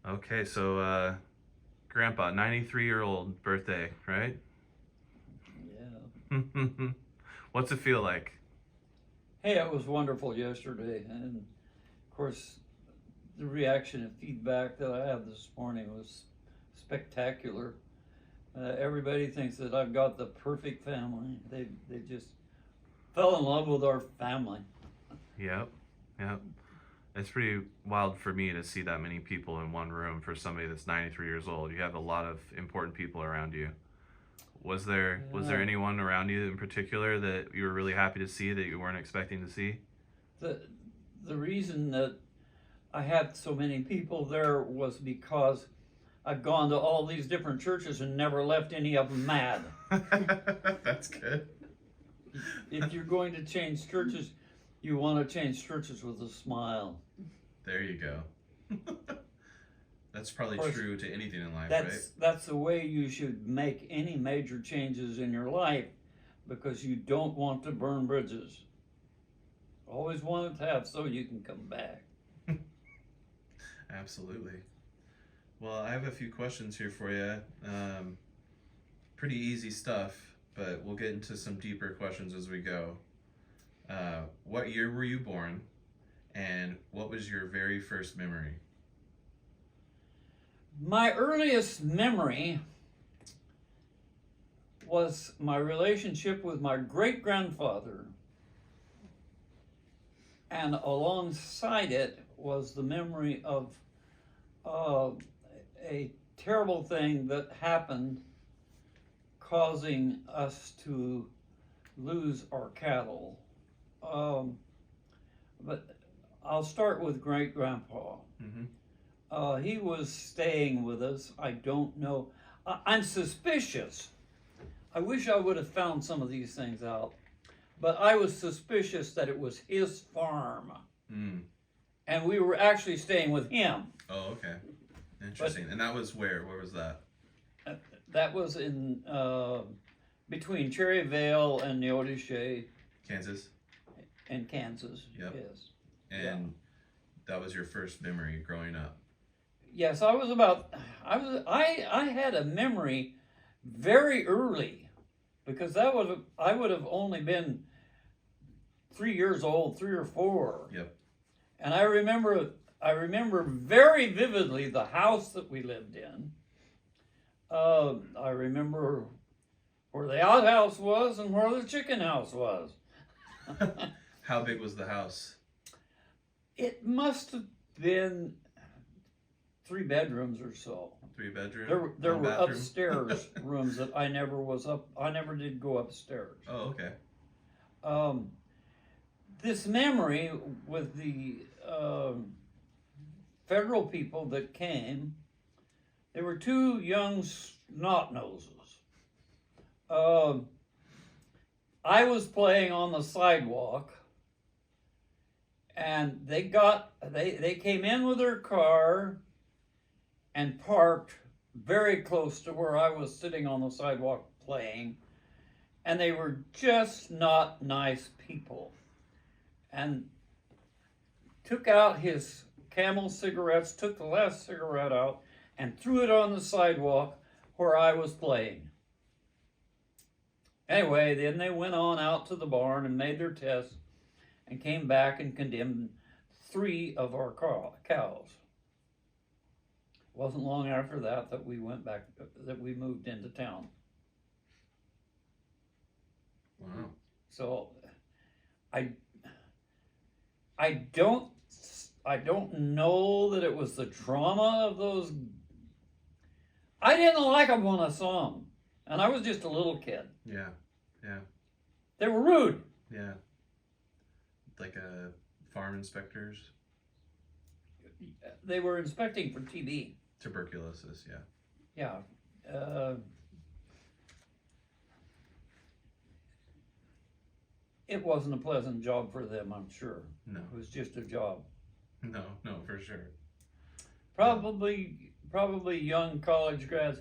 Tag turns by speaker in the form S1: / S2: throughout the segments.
S1: Okay, so Grandpa, 93-year-old birthday, right?
S2: Yeah.
S1: What's it feel like?
S2: Hey, it was wonderful yesterday, and of course, the reaction and feedback that I had this morning was spectacular. Everybody thinks that I've got the perfect family. They just fell in love with our family.
S1: Yep, yep. It's pretty wild for me to see that many people in one room for somebody that's 93 years old. You have a lot of important people around you. Was there
S2: Yeah.
S1: anyone around you in particular that you were really happy to see that you weren't expecting to see?
S2: The the reason that I had so many people there was because I've gone to all these different churches and never left any of them mad.
S1: That's good.
S2: If you're going to change churches, you want to change churches with a smile.
S1: There you go. That's
S2: Of
S1: probably
S2: course,
S1: true to anything in life, right?
S2: that's the way you should make any major changes in your life because you don't want to burn bridges. Always want to have so you can come back.
S1: Absolutely. Well, I have a few questions here for you. Pretty easy stuff, but we'll get into some deeper questions as we go. What year were you born, and what was your very first memory?
S2: My earliest memory was my relationship with my great grandfather, and alongside it was the memory of uh, a terrible thing that happened, causing us to lose our cattle. Um, but I'll start with great grandpa.
S1: Mm-hmm.
S2: He was staying with us. I don't know. I'm suspicious. I wish I would have found some of these things out. But I was suspicious that it was his farm.
S1: Mm.
S2: And we were actually staying with him.
S1: Oh, okay.
S2: But
S1: Interesting. And that was where? Where was that?
S2: that was in between Cherry Vale and Neodesha
S1: Kansas.
S2: in Kansas.
S1: Yep.
S2: Yes.
S1: And
S2: Yeah.
S1: that was your first memory growing up.
S2: Yes, I had a memory very early because I would have only been 3 years old, 3 or 4.
S1: Yep.
S2: And I remember very vividly the house that we lived in. I remember where the outhouse was and where the chicken house was.
S1: How big was the house?
S2: It must have been 3 bedrooms or so.
S1: 3 bedroom.
S2: There
S1: One
S2: were
S1: bathroom.
S2: upstairs rooms that I never was up. I never did go upstairs.
S1: Oh, okay.
S2: Um, this memory with the federal people that came, they were two young snot noses. I was playing on the sidewalk, and they came in with their car and parked very close to where I was sitting on the sidewalk playing, and they were just not nice people. And took out his Camel cigarettes, took the last cigarette out, and threw it on the sidewalk where I was playing. Anyway, then they went on out to the barn and made their tests and came back and condemned 3 of our cows. It wasn't long after that we went back, that we moved into town.
S1: Wow.
S2: So I I don't I don't know that it was the trauma of those. I didn't like them when I saw them, and I was just a little kid.
S1: Yeah. Yeah.
S2: They were rude.
S1: Yeah. Like farm inspectors.
S2: They were inspecting for TB.
S1: Tuberculosis. Yeah.
S2: Yeah. It wasn't a pleasant job for them, I'm sure.
S1: No.
S2: It was just a job.
S1: No. No. For sure.
S2: Probably young college grads,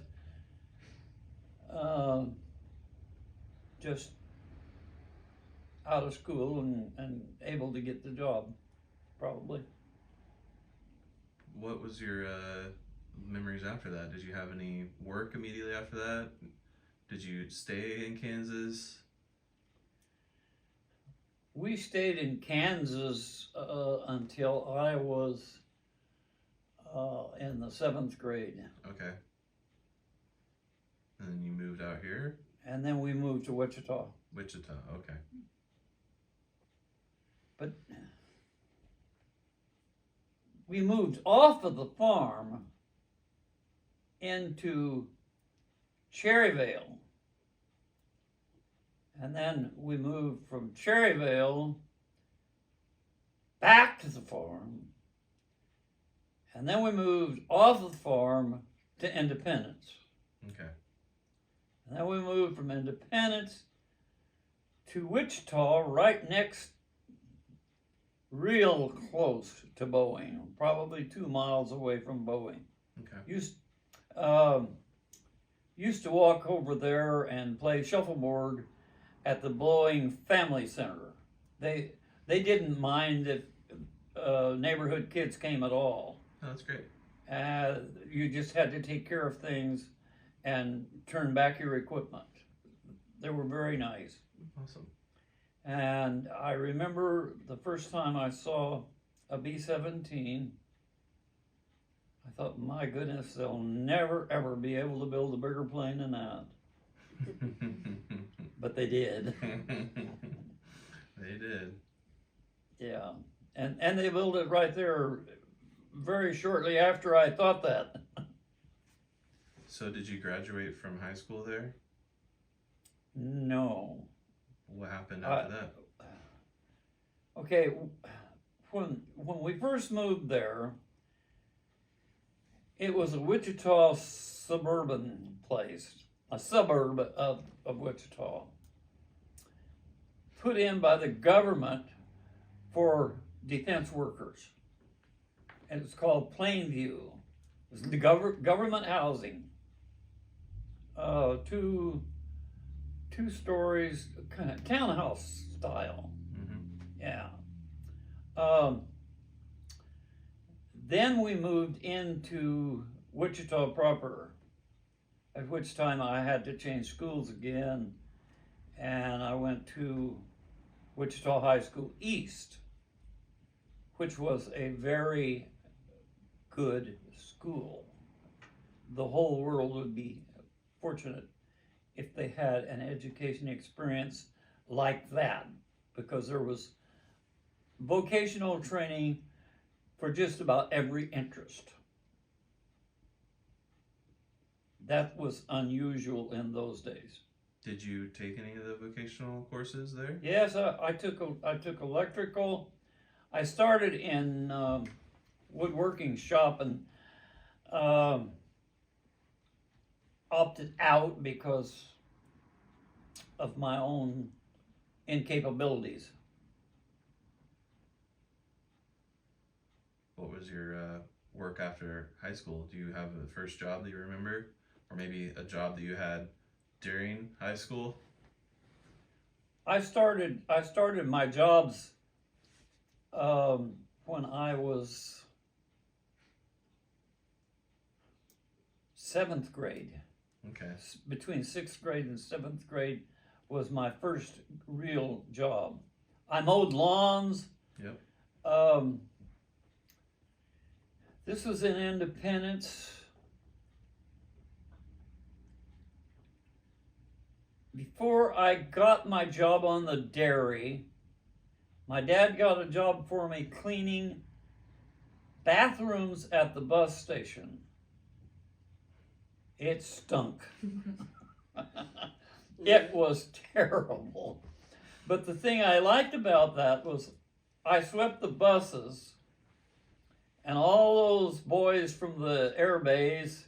S2: uh, just out of school and able to get the job, probably.
S1: What was your memories after that? Did you have any work immediately after that? Did you stay in Kansas?
S2: We stayed in Kansas until I was in the 7th grade.
S1: Okay. And then you moved out here?
S2: And then we moved to Wichita.
S1: Wichita, okay.
S2: But we moved off of the farm into Cherryvale. And then we moved from Cherryvale back to the farm. And then we moved off the farm to Independence.
S1: Okay.
S2: And then we moved from Independence to Wichita, right next, real close to Boeing, probably 2 miles away from Boeing.
S1: Okay.
S2: Used to walk over there and play shuffleboard at the Boeing Family Center. They didn't mind if neighborhood kids came at all.
S1: Oh, that's great.
S2: You just had to take care of things and turn back your equipment. They were very nice.
S1: Awesome.
S2: And I remember the first time I saw a B-17, I thought, my goodness, they'll never ever be able to build a bigger plane than that. But they did.
S1: They did.
S2: Yeah. And they built it right there very shortly after I thought that.
S1: So did you graduate from high school there?
S2: No.
S1: What happened after that?
S2: Okay, when we first moved there, it was a Wichita suburban place, a suburb of Wichita, put in by the government for defense workers. And it's called Plainview. It's the government housing. Two stories, kind of townhouse style.
S1: Mm-hmm.
S2: Yeah. Then we moved into Wichita proper, at which time I had to change schools again, and I went to Wichita High School East, which was a very good school. The whole world would be fortunate if they had an education experience like that, because there was vocational training for just about every interest. That was unusual in those days.
S1: Did you take any of the vocational courses there?
S2: Yes, I took electrical. I started in woodworking shop and opted out because of my own incapabilities.
S1: What was your work after high school? Do you have a first job that you remember? Or maybe a job that you had during high school?
S2: I started my jobs when I was 7th grade.
S1: Okay.
S2: Between 6th grade and 7th grade was my first real job. I mowed lawns.
S1: Yep.
S2: This was in Independence. Before I got my job on the dairy, my dad got a job for me cleaning bathrooms at the bus station. It stunk. It was terrible. But the thing I liked about that was I swept the buses, and all those boys from the air base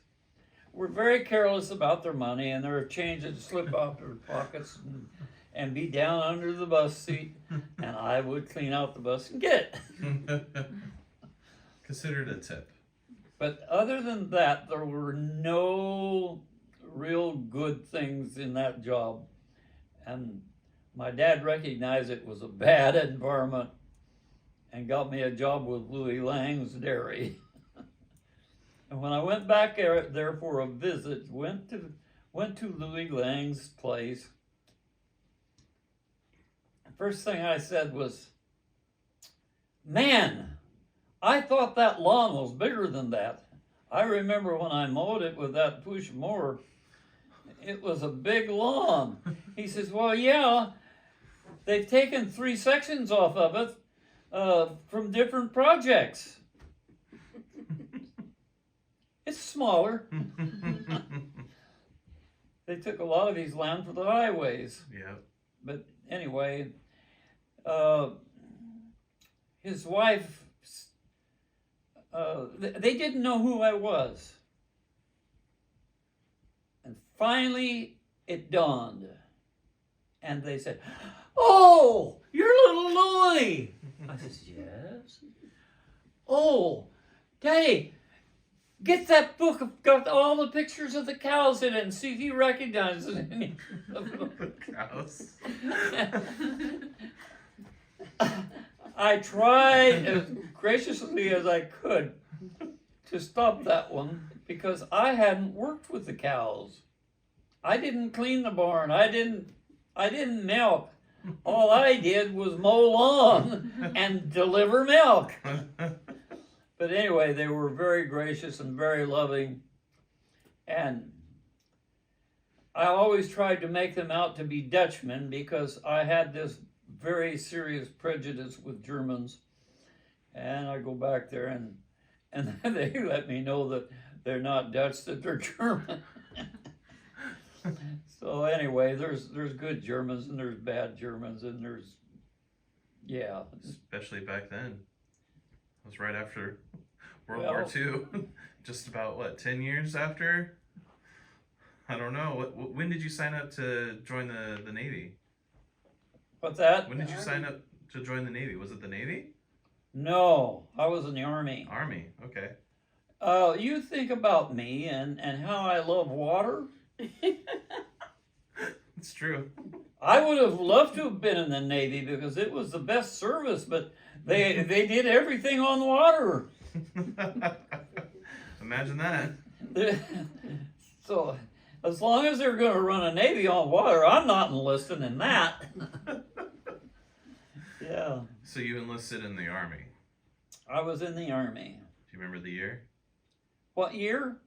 S2: were very careless about their money, and their change would slip out their pockets and be down under the bus seat, and I would clean out the bus and get it.
S1: Considered a tip.
S2: But other than that, there were no real good things in that job. And my dad recognized it was a bad environment and got me a job with Louis Lang's Dairy. And when I went back there for a visit, went to Louis Lang's place. First thing I said was, "Man, I thought that lawn was bigger than that. I remember when I mowed it with that push mower, it was a big lawn." He says, "Well, yeah, they've taken 3 sections off of it from different projects. It's smaller." They took a lot of his land for the highways.
S1: Yeah.
S2: But anyway, his wife, they didn't know who I was. And finally, it dawned. And they said, "Oh, you're little Louie." I says, "Yes." "Oh, Daddy, get that book, got all the pictures of the cows in it, and see if you recognize any of them."
S1: The cows.
S2: I tried as graciously as I could to stop that one because I hadn't worked with the cows. I didn't clean the barn. I didn't milk. All I did was mow lawn and deliver milk. But anyway, they were very gracious and very loving. And I always tried to make them out to be Dutchmen because I had this very serious prejudice with Germans. And I go back there and they let me know that they're not Dutch, that they're German. So anyway, there's good Germans and there's bad Germans and there's, yeah.
S1: Especially back then. It was right after World War II. Just about, what, 10 years after? I don't know. When did you sign up to join the Navy?
S2: What's that?
S1: When did you sign up to join the Navy? Was it the Navy?
S2: No, I was in the Army.
S1: Army, okay.
S2: You think about me and how I love water.
S1: It's true.
S2: I would have loved to have been in the Navy because it was the best service, but they did everything on water.
S1: Imagine that.
S2: So, as long as they're going to run a Navy on water, I'm not enlisting in that. Yeah.
S1: So you enlisted in the Army.
S2: I was in the Army.
S1: Do you remember the year?
S2: What year?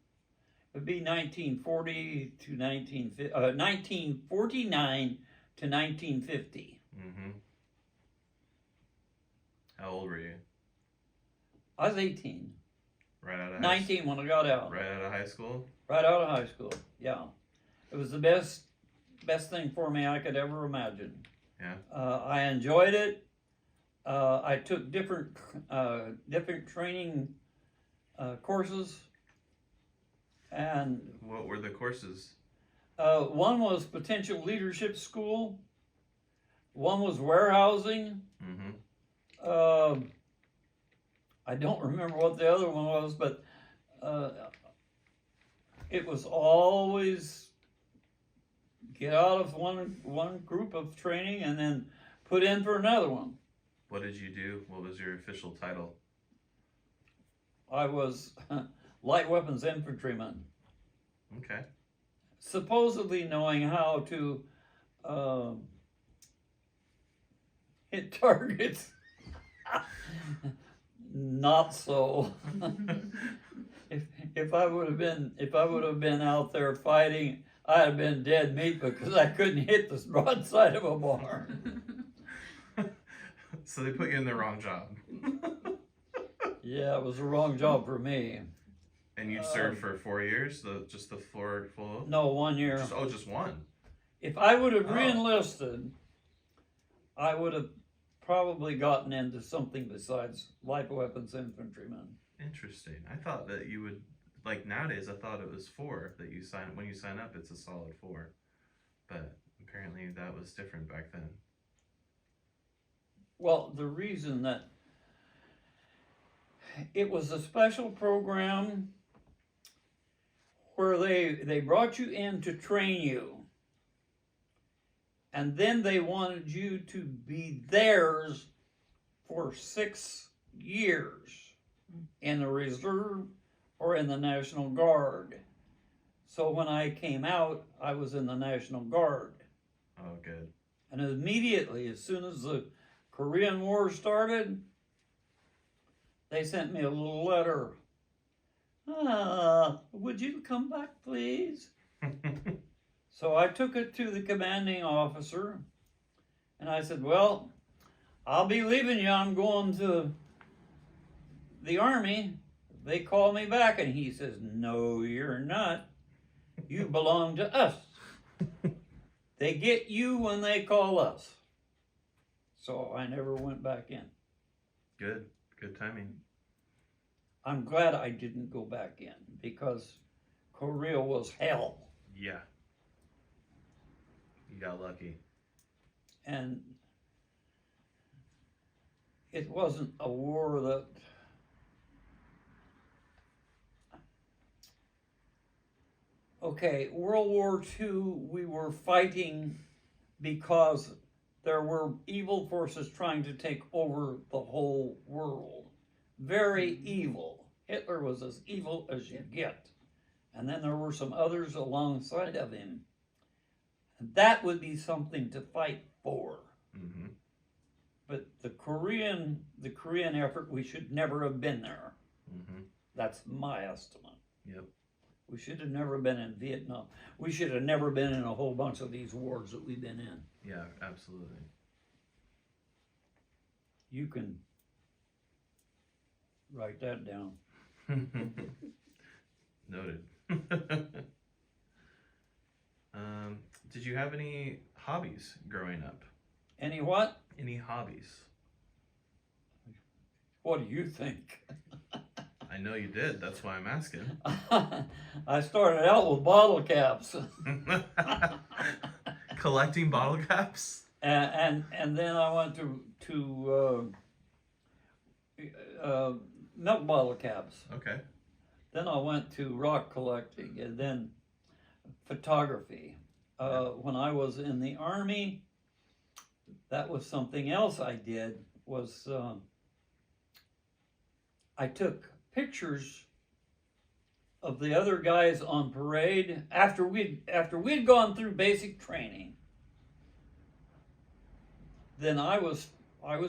S2: It would be 1940 to 1949 to 1950.
S1: Mm-hmm. How old were you?
S2: I was 18.
S1: Right out of
S2: 19 when I got out.
S1: Right out of high school?
S2: Right out of high school, yeah. It was the best thing for me I could ever imagine.
S1: Yeah.
S2: I enjoyed it. I took different training courses, and
S1: What were the courses?
S2: one was potential leadership school. One was warehousing.
S1: Mm-hmm.
S2: I don't remember what the other one was, but it was always get out of one group of training and then put in for another one.
S1: What did you do? What was your official title?
S2: I was light weapons infantryman,
S1: Okay.
S2: supposedly knowing how to hit targets. Not so. If I would have been out there fighting, I'd have been dead meat because I couldn't hit the broadside of a barn.
S1: So they put you in the wrong job.
S2: Yeah, it was the wrong job for me.
S1: And you served for 4 years? Just the full?
S2: No, 1 year.
S1: Just one.
S2: If I would have re-enlisted, I would have probably gotten into something besides light weapons infantryman.
S1: Interesting. I thought that you would, like nowadays, I thought it was 4 that you sign. When you sign up, it's a solid 4. But apparently that was different back then.
S2: Well, the reason that it was a special program where they brought you in to train you, and then they wanted you to be theirs for 6 years in the reserve or in the National Guard. So when I came out, I was in the National Guard.
S1: Oh, good.
S2: And immediately, as soon as the Korean War started, they sent me a little letter. Would you come back, please? So I took it to the commanding officer, and I said, well, I'll be leaving you. I'm going to the Army. They call me back, and he says, no, you're not. You belong to us. They get you when they call us. So I never went back in.
S1: Good timing.
S2: I'm glad I didn't go back in because Korea was hell.
S1: Yeah. You got lucky.
S2: And it wasn't a war that World War II, we were fighting because there were evil forces trying to take over the whole world. Very evil. Hitler was as evil as you get. And then there were some others alongside of him. That would be something to fight for.
S1: Mm-hmm.
S2: But the Korean effort, we should never have been there.
S1: Mm-hmm.
S2: That's my estimate.
S1: Yep.
S2: We should have never been in Vietnam. We should have never been in a whole bunch of these wars that we've been in.
S1: Yeah, absolutely.
S2: You can write that down.
S1: Noted. Did you have any hobbies growing up?
S2: Any what?
S1: Any hobbies?
S2: What do you think?
S1: I know you did. That's why I'm asking.
S2: I started out with bottle caps.
S1: Collecting bottle caps?
S2: And then I went to milk bottle caps.
S1: Okay.
S2: Then I went to rock collecting, and then photography. When I was in the Army, that was something else I did. Was I took pictures of the other guys on parade after we'd gone through basic training. Then I was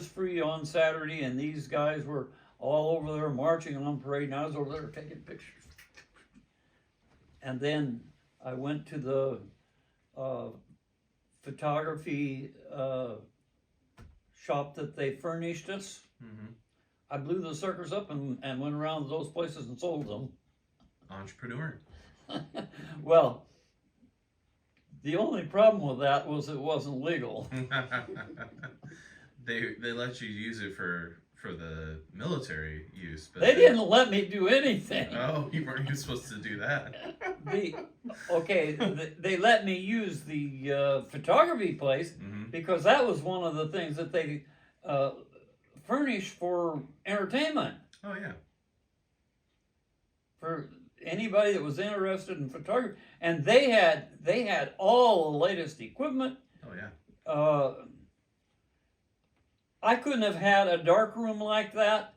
S2: free on Saturday, and these guys were all over there marching on parade, and I was over there taking pictures. And then I went to the photography shop that they furnished us.
S1: Mm-hmm.
S2: I blew the suckers up and went around those places and sold them.
S1: Entrepreneur.
S2: Well, the only problem with that was it wasn't legal.
S1: They let you use it for the military use, but
S2: They didn't let me do anything.
S1: Oh, you weren't even supposed to do that.
S2: They let me use the photography place
S1: Mm-hmm.
S2: because that was one of the things that they furnished for entertainment.
S1: Oh yeah.
S2: For anybody that was interested in photography, and they had all the latest equipment.
S1: Oh yeah.
S2: I couldn't have had a dark room like that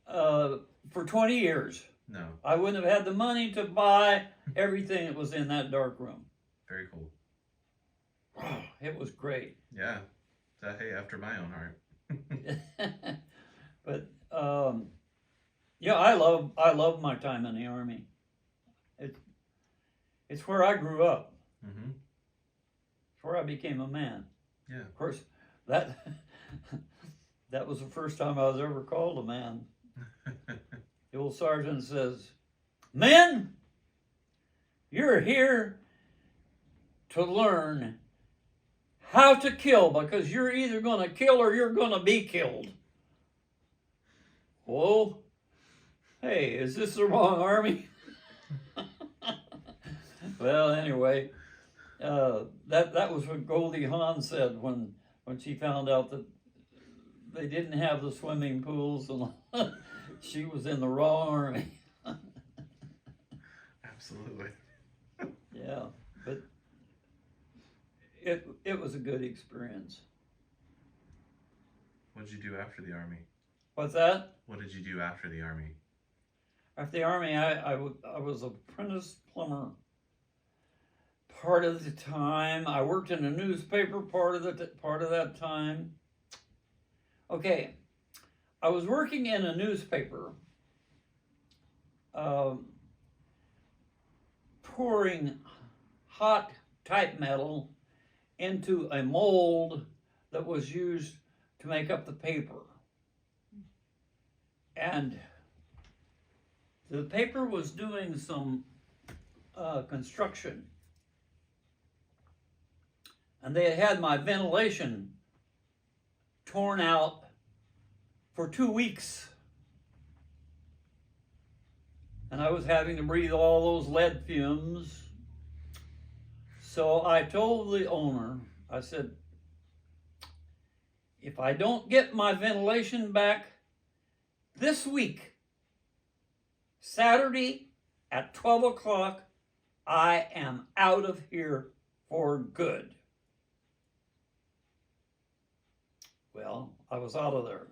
S2: for 20 years.
S1: No.
S2: I wouldn't have had the money to buy everything that was in that dark room.
S1: Very cool.
S2: It was great.
S1: Yeah. Hey, after my own heart.
S2: But yeah, I love my time in the Army. It's where I grew up.
S1: Mm-hmm.
S2: It's where I became a man.
S1: Yeah.
S2: Of course, that was the first time I was ever called a man. The old sergeant says, "Men, you're here to learn how to kill because you're either going to kill or you're going to be killed." Whoa. Hey, is this the wrong army? Well, anyway, that was what Goldie Hawn said when she found out that they didn't have the swimming pools and she was in the wrong army.
S1: Absolutely.
S2: Yeah, but it was a good experience.
S1: What did you do after the Army?
S2: What's that?
S1: What did you do after the Army?
S2: After the Army, I was an apprentice plumber part of the time. I worked in a newspaper part of that time. Okay, I was working in a newspaper, pouring hot type metal into a mold that was used to make up the paper. And the paper was doing some construction. And they had my ventilation torn out for 2 weeks. And I was having to breathe all those lead fumes. So I told the owner, I said, if I don't get my ventilation back this week, Saturday at 12 o'clock, I am out of here for good. Well, I was out of there.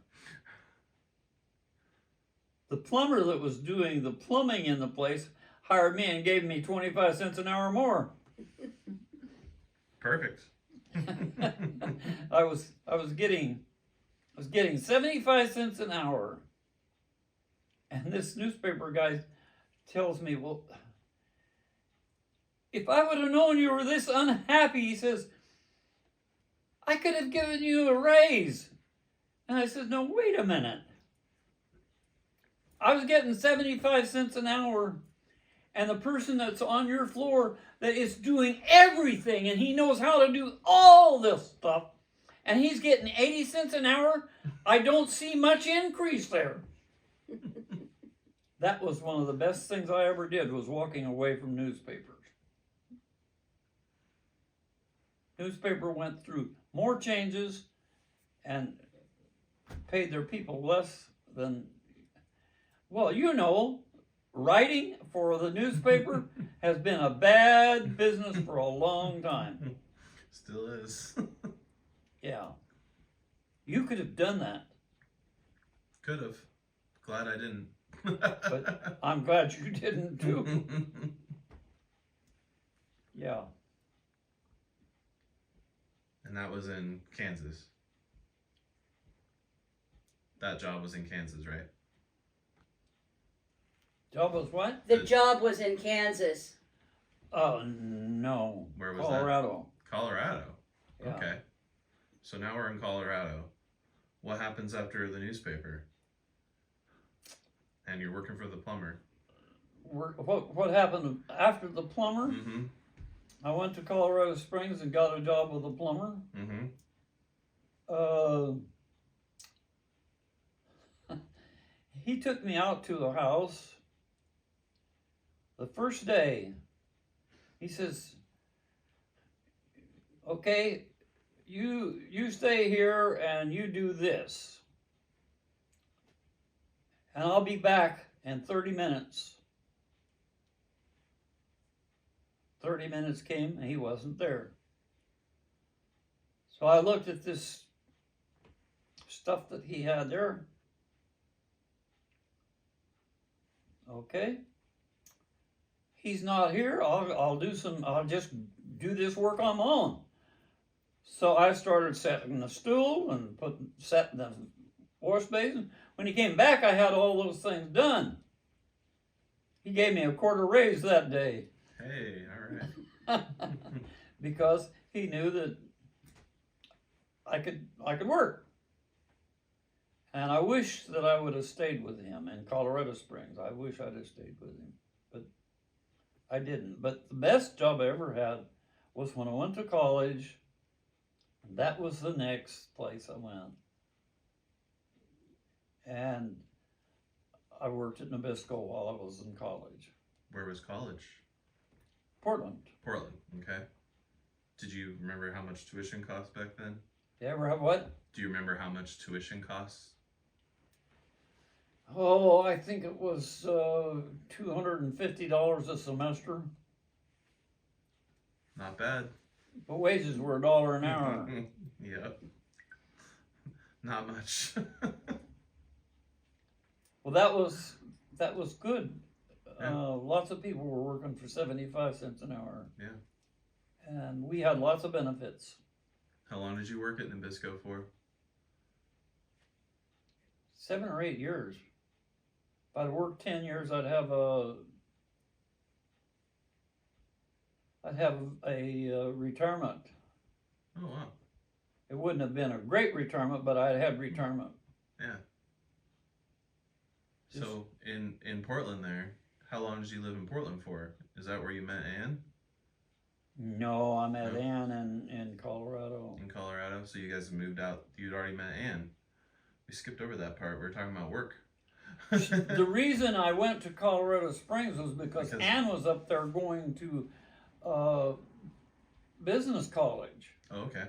S2: The plumber that was doing the plumbing in the place hired me and gave me 25 cents an hour more.
S1: Perfect.
S2: I was getting 75 cents an hour. And this newspaper guy tells me, well, if I would have known you were this unhappy, he says, I could have given you a raise. And I said, no, wait a minute. I was getting 75 cents an hour, and the person that's on your floor that is doing everything, and he knows how to do all this stuff, and he's getting 80 cents an hour, I don't see much increase there. That was one of the best things I ever did, was walking away from newspapers. Newspaper went through more changes and paid their people less than, well, you know, writing for the newspaper has been a bad business for a long time.
S1: Still is.
S2: Yeah. You could have done that.
S1: Could have. Glad I didn't.
S2: But I'm glad you didn't too. Yeah.
S1: And that was in Kansas. That job was in Kansas, right?
S2: Job was what?
S3: The job was in Kansas.
S2: Oh, no.
S1: Where was
S2: Colorado.
S1: that? Colorado.
S2: Yeah.
S1: Okay. So now we're in Colorado. What happens after the newspaper? And you're working for the plumber.
S2: What happened after the plumber?
S1: Mm-hmm.
S2: I went to Colorado Springs and got a job with a plumber.
S1: Mm-hmm.
S2: He took me out to a house. The first day, he says, okay, you stay here and you do this. And I'll be back in 30 minutes. 30 minutes came and he wasn't there. So I looked at this stuff that he had there. Okay. He's not here. I'll just do this work on my own. So I started setting the stool and setting the wash basin. When he came back, I had all those things done. He gave me a quarter raise that day.
S1: Hey, all right.
S2: Because he knew that I could work. And I wish that I would have stayed with him in Colorado Springs. I wish I'd have stayed with him, but I didn't. But the best job I ever had was when I went to college. And that was the next place I went. And I worked at Nabisco while I was in college.
S1: Where was college?
S2: Portland.
S1: Portland, okay. Did you remember how much tuition cost back then?
S2: You ever have what?
S1: Do you remember how much tuition costs?
S2: Oh, I think it was $250 a semester.
S1: Not bad.
S2: But wages were $1 an hour.
S1: Yep. Not much.
S2: Well, that was that was good.
S1: Yeah.
S2: Lots of people were working for 75 cents an hour.
S1: Yeah.
S2: And we had lots of benefits.
S1: How long did you work at Nabisco for?
S2: 7 or 8 years. If I'd worked 10 years, I'd have a retirement.
S1: Oh wow.
S2: It wouldn't have been a great retirement, but I'd had retirement.
S1: Yeah.
S2: Just-
S1: So in Portland there, how long did you live in Portland for? Is that where you met Ann?
S2: No, I met
S1: No.
S2: Ann in Colorado.
S1: In Colorado? So you guys moved out, you'd already met Ann. We skipped over that part. We were talking about work.
S2: The reason I went to Colorado Springs was because
S1: Because-
S2: Ann was up there going to business college.
S1: Oh, okay.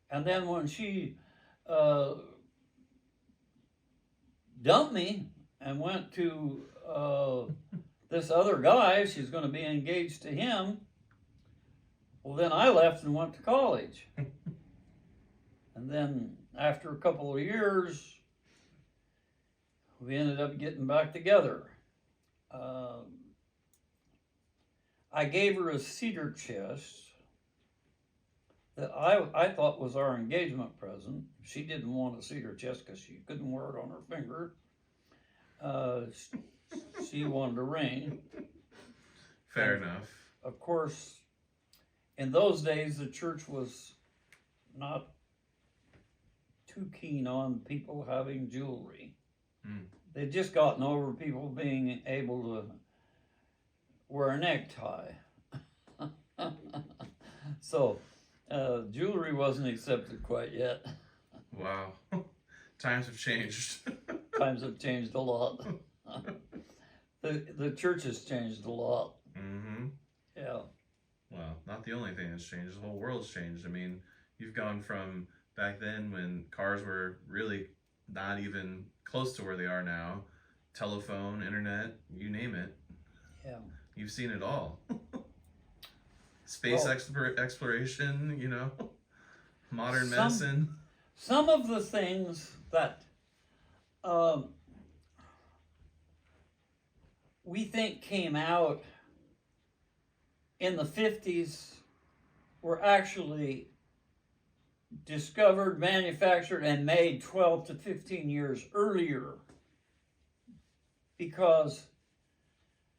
S2: And then when she dumped me and went to this other guy, she's going to be engaged to him. Well, then I left and went to college. And then after a couple of years, we ended up getting back together. I gave her a cedar chest that I thought was our engagement present. She didn't want a cedar chest because she couldn't wear it on her finger. She wanted a ring.
S1: Fair enough.
S2: Of course, in those days, the church was not too keen on people having jewelry.
S1: Mm.
S2: They'd just gotten over people being able to wear a necktie. So, jewelry wasn't accepted quite yet.
S1: Wow. Times have changed.
S2: Times have changed a lot. The church has changed a lot.
S1: Mm-hmm.
S2: Yeah.
S1: Well, not the only thing that's changed. The whole world's changed. I mean, you've gone from back then when cars were really not even close to where they are now. Telephone, internet, you name it.
S2: Yeah.
S1: You've seen it all. Space
S2: Well-
S1: exploration, you know, modern
S2: Some-
S1: medicine.
S2: Some of the things that we think came out in the 50s were actually discovered, manufactured, and made 12 to 15 years earlier. Because,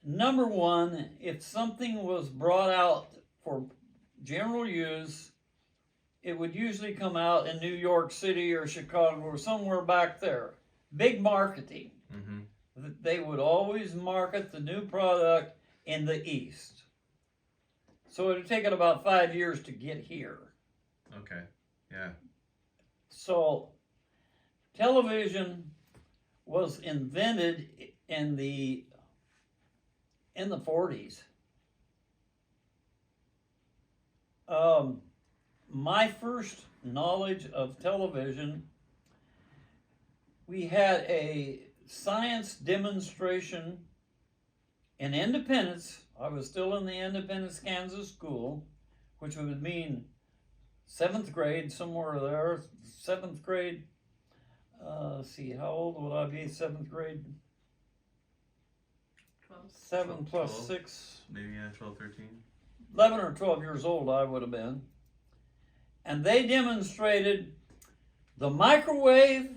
S2: number one, if something was brought out for general use, it would usually come out in New York City or Chicago or somewhere back there. Big marketing.
S1: Mm-hmm.
S2: They would always market the new product in the East. So it would take it about 5 years to get here.
S1: Okay. Yeah.
S2: So television was invented in the 40s. My first knowledge of television, we had a science demonstration in Independence. I was still in the Independence, Kansas school, which would mean 7th grade, somewhere there. 7th grade. Let's see, how old would I be? 7th grade? 7 plus
S1: 12.
S2: 6.
S1: Maybe, yeah, 12, 13.
S2: 11 or 12 years old I would have been. And they demonstrated the microwave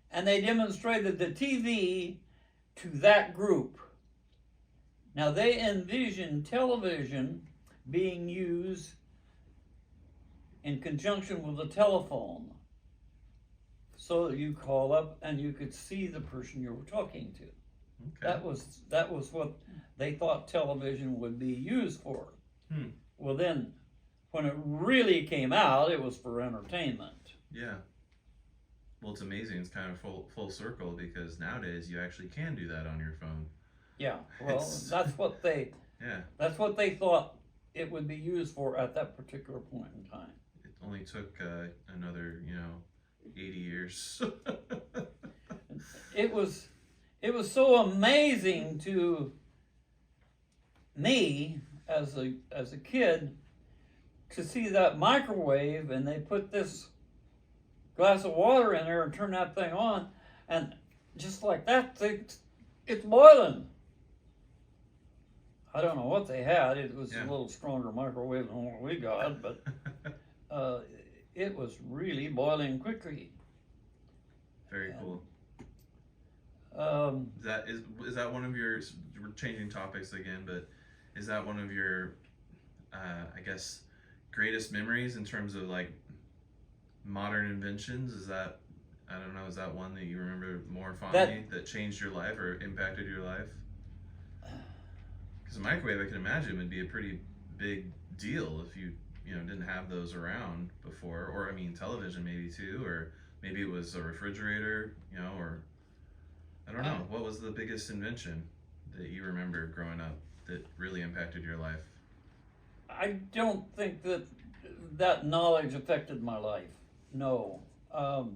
S2: and they demonstrated the TV to that group. Now they envisioned television being used in conjunction with the telephone. So that you call up and you could see the person you were talking to.
S1: Okay.
S2: That was what they thought television would be used for.
S1: Hmm.
S2: Well then, when it really came out, it was for entertainment.
S1: Yeah. Well, it's amazing. It's kind of full circle because nowadays you actually can do that on your phone.
S2: Yeah, well,
S1: It's-
S2: that's what they thought it would be used for at that particular point in time.
S1: It only took another, 80 years.
S2: It was so amazing to me as a kid to see that microwave and they put this glass of water in there and turn that thing on and just like that It's boiling. I don't know what they had. It was
S1: Yeah.
S2: a little stronger microwave than what we got, but it was really boiling quickly.
S1: Very cool.
S2: Um,
S1: Is that one of your? We're changing topics again, but is that one of your, I guess, greatest memories in terms of like modern inventions? Is that, I don't know, is that one that you remember more fondly that changed your life or impacted your life? Because a microwave, I can imagine, would be a pretty big deal if you know didn't have those around before, or I mean television maybe too, or maybe it was a refrigerator, you know, or I don't know. What was the biggest invention that you remember growing up that really impacted your life?
S2: I don't think that knowledge affected my life. No. I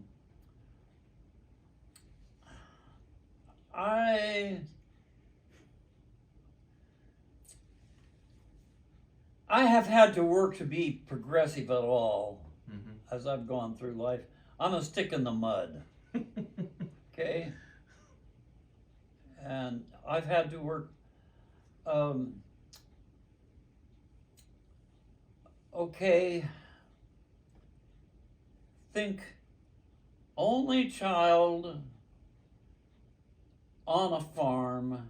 S2: have had to work to be progressive at all as I've gone through life. I'm a stick in the mud. Okay? And I've had to work. Okay. Think only child on a farm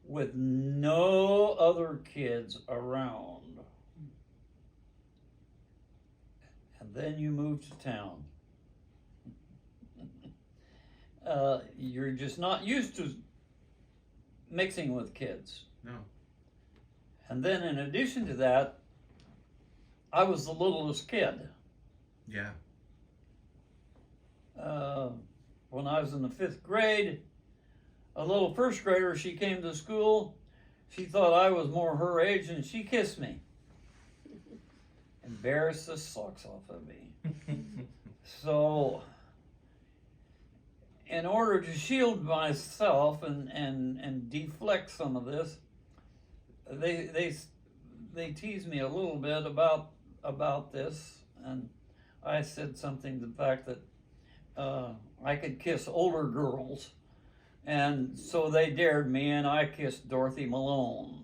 S2: with no other kids around. And then you move to town. You're just not used to mixing with kids.
S1: No.
S2: And then in addition to that, I was the littlest kid.
S1: Yeah.
S2: When I was in the 5th grade, a little first grader, she came to school. She thought I was more her age and she kissed me. Embarrassed the socks off of me. So, in order to shield myself and deflect some of this, they teased me a little bit about this, and I said something to the fact that I could kiss older girls, and so they dared me, and I kissed Dorothy Malone.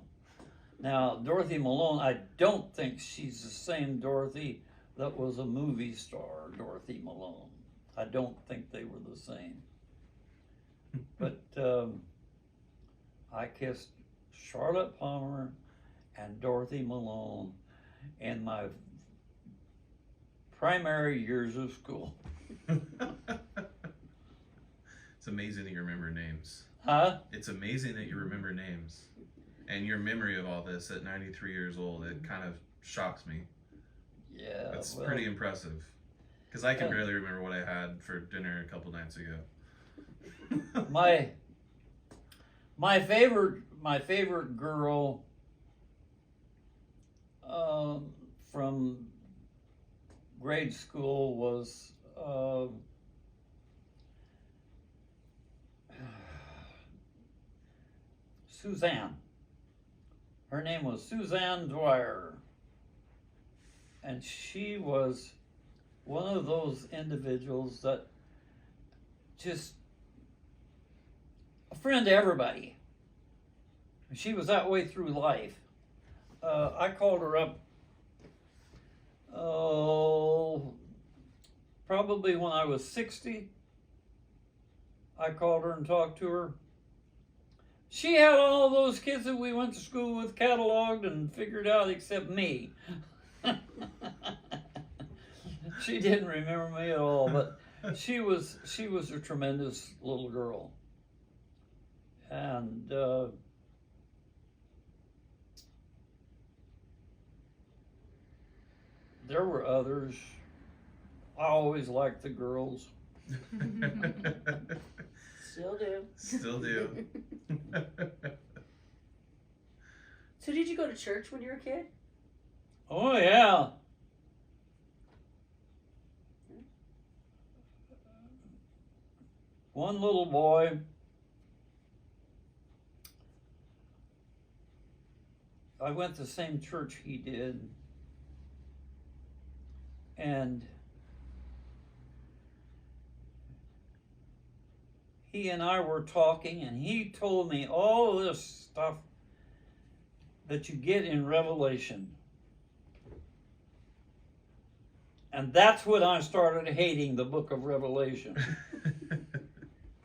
S2: Now, Dorothy Malone, I don't think she's the same Dorothy that was a movie star, Dorothy Malone. I don't think they were the same. But I kissed Charlotte Palmer and Dorothy Malone in my primary years of school.
S1: It's amazing that you remember names.
S2: Huh?
S1: It's amazing that you remember names. And your memory of all this at 93 years old, it kind of shocks me.
S2: Yeah.
S1: That's
S2: well,
S1: pretty impressive. Because I can
S2: Yeah.
S1: barely remember what I had for dinner a couple nights ago.
S2: My favorite girl from grade school was Suzanne. Her name was Suzanne Dwyer, and she was one of those individuals that just a friend to everybody. She was that way through life. I called her up, probably when I was 60. I called her and talked to her. She had all those kids that we went to school with cataloged and figured out except me. She didn't remember me at all, but she was a tremendous little girl. And there were others. I always liked the girls.
S3: Still do.
S1: Still do.
S3: So did you go to church when you were a kid?
S2: Oh yeah. One little boy, I went to the same church he did, and he and I were talking, and he told me all this stuff that you get in Revelation. And that's when I started hating the book of Revelation.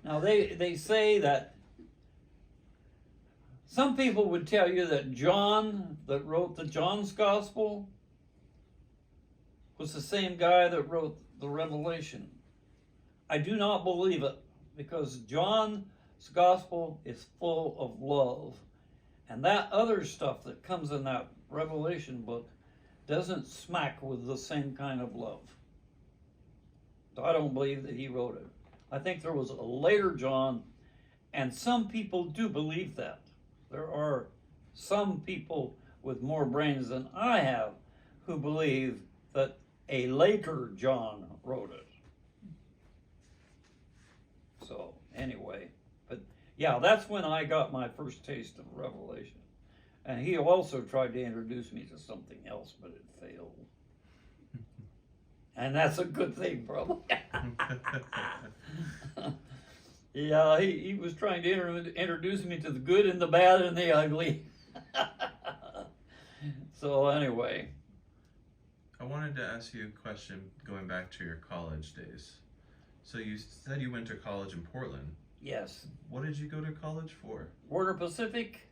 S2: Now, they say that some people would tell you that John, that wrote the John's Gospel, was the same guy that wrote the Revelation. I do not believe it, because John's Gospel is full of love. And that other stuff that comes in that Revelation book doesn't smack with the same kind of love. So I don't believe that he wrote it. I think there was a later John, and some people do believe that. There are some people with more brains than I have who believe that a later John wrote it. So anyway, but yeah, that's when I got my first taste of Revelation. And he also tried to introduce me to something else, but it failed. And that's a good thing, probably. Yeah, he was trying to introduce me to the good and the bad and the ugly. So anyway.
S1: I wanted to ask you a question going back to your college days. So you said you went to college in Portland.
S2: Yes.
S1: What did you go to college for?
S2: Warner Pacific.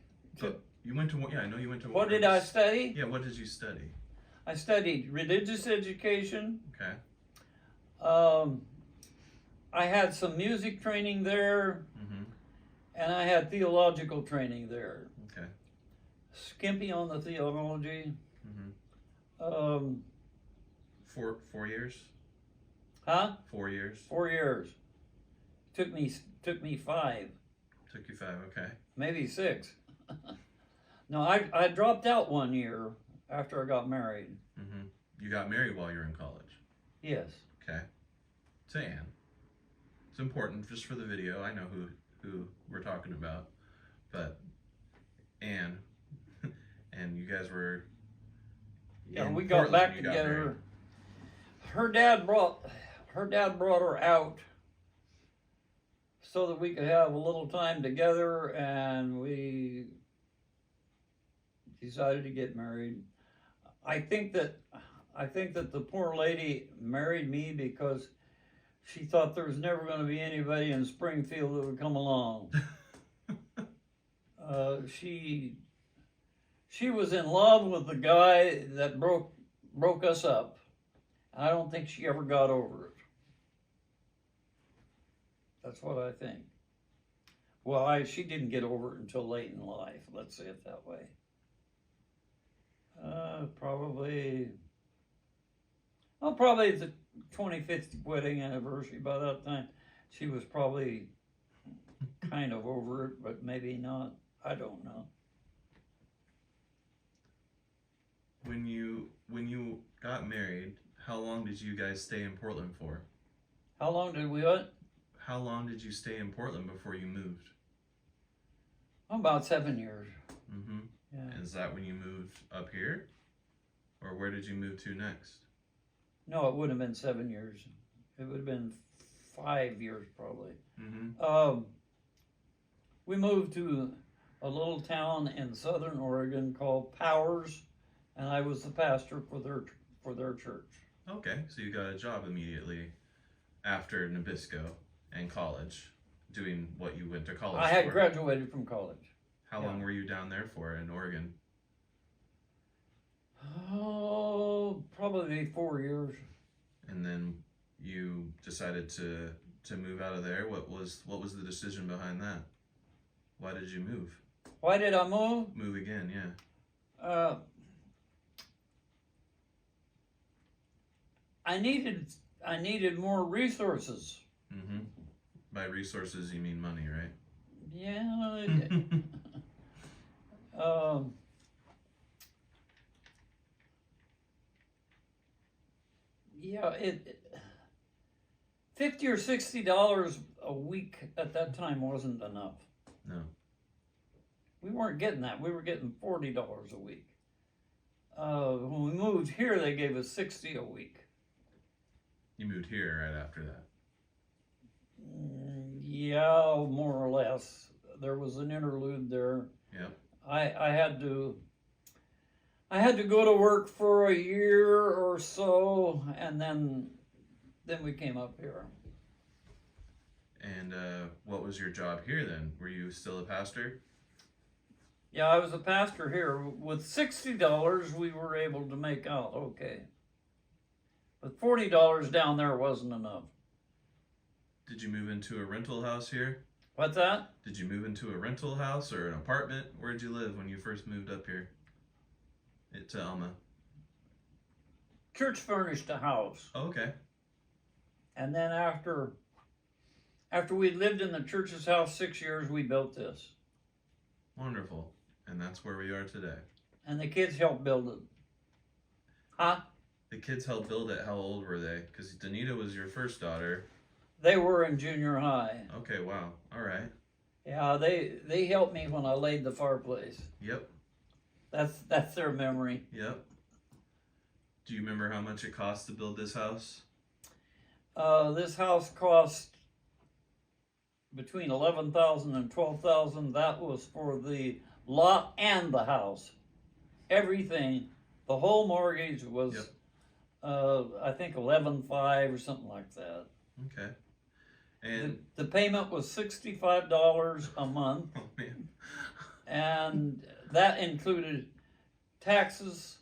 S1: You went to, yeah, I know you went to.
S2: What did I study?
S1: Yeah, what did you study?
S2: I studied religious education.
S1: Okay.
S2: I had some music training there, and I had theological training there.
S1: Okay.
S2: Skimpy on the theology.
S1: 4 years?
S2: Huh?
S1: 4 years?
S2: 4 years. Took me 5.
S1: Took you 5, okay.
S2: Maybe 6. No, I dropped out 1 year after I got married.
S1: You got married while you were in college?
S2: Yes.
S1: Okay. To Anne. It's important just for the video. I know who we're talking about. But Anne, and you guys were.
S2: Yeah, we got back together. Her dad brought her out so that we could have a little time together, and we decided to get married. I think that the poor lady married me because she thought there was never going to be anybody in Springfield that would come along. She was in love with the guy that broke us up. I don't think she ever got over it. That's what I think. Well, she didn't get over it until late in life. Let's say it that way. Probably the 25th wedding anniversary. By that time, she was probably kind of over it, but maybe not. I don't know.
S1: When you got married, how long did you guys stay in Portland for?
S2: How long did we what?
S1: How long did you stay in Portland before you moved?
S2: About 7 years. Yeah.
S1: Is that when you moved up here? Or where did you move to next?
S2: No, it wouldn't have been 7 years. It would have been 5 years probably. We moved to a little town in southern Oregon called Powers, and I was the pastor for their church.
S1: Okay, so you got a job immediately after Nabisco and college, doing what you went to college for.
S2: I had graduated from college.
S1: How long were you down there for in Oregon?
S2: Oh, probably 4 years.
S1: And then you decided to move out of there. What was the decision behind that? Why did you move?
S2: Why did I move?
S1: Move again, yeah.
S2: I needed more resources.
S1: By resources, you mean money, right?
S2: Yeah. Yeah, $50 or $60 a week at that time wasn't enough.
S1: No.
S2: We weren't getting that. We were getting $40 a week. When we moved here, they gave us $60 a week.
S1: You moved here right after that.
S2: Yeah, more or less. There was an interlude there.
S1: Yep.
S2: I had to go to work for a year or so, and then we came up here.
S1: And what was your job here then? Were you still a pastor?
S2: Yeah, I was a pastor here. With $60, we were able to make out okay. But $40 down there wasn't enough.
S1: Did you move into a rental house here?
S2: What's that?
S1: Did you move into a rental house or an apartment? Where'd you live when you first moved up here? To Elma.
S2: Church furnished a house.
S1: Oh, okay.
S2: And then after we'd lived in the church's house 6 years, we built this.
S1: Wonderful. And that's where we are today.
S2: And the kids helped build it. Huh?
S1: The kids helped build it. How old were they? Because Danita was your first daughter.
S2: They were in junior high.
S1: Okay, wow. All right.
S2: Yeah, they helped me when I laid the fireplace.
S1: Yep.
S2: That's their memory.
S1: Yep. Do you remember how much it cost to build this house?
S2: This house cost between $11,000 and $12,000. That was for the lot and the house. Everything. The whole mortgage was,
S1: Yep.
S2: I think $11,500 or something like that.
S1: Okay. And
S2: The payment was $65 a month,
S1: oh man.
S2: and that included taxes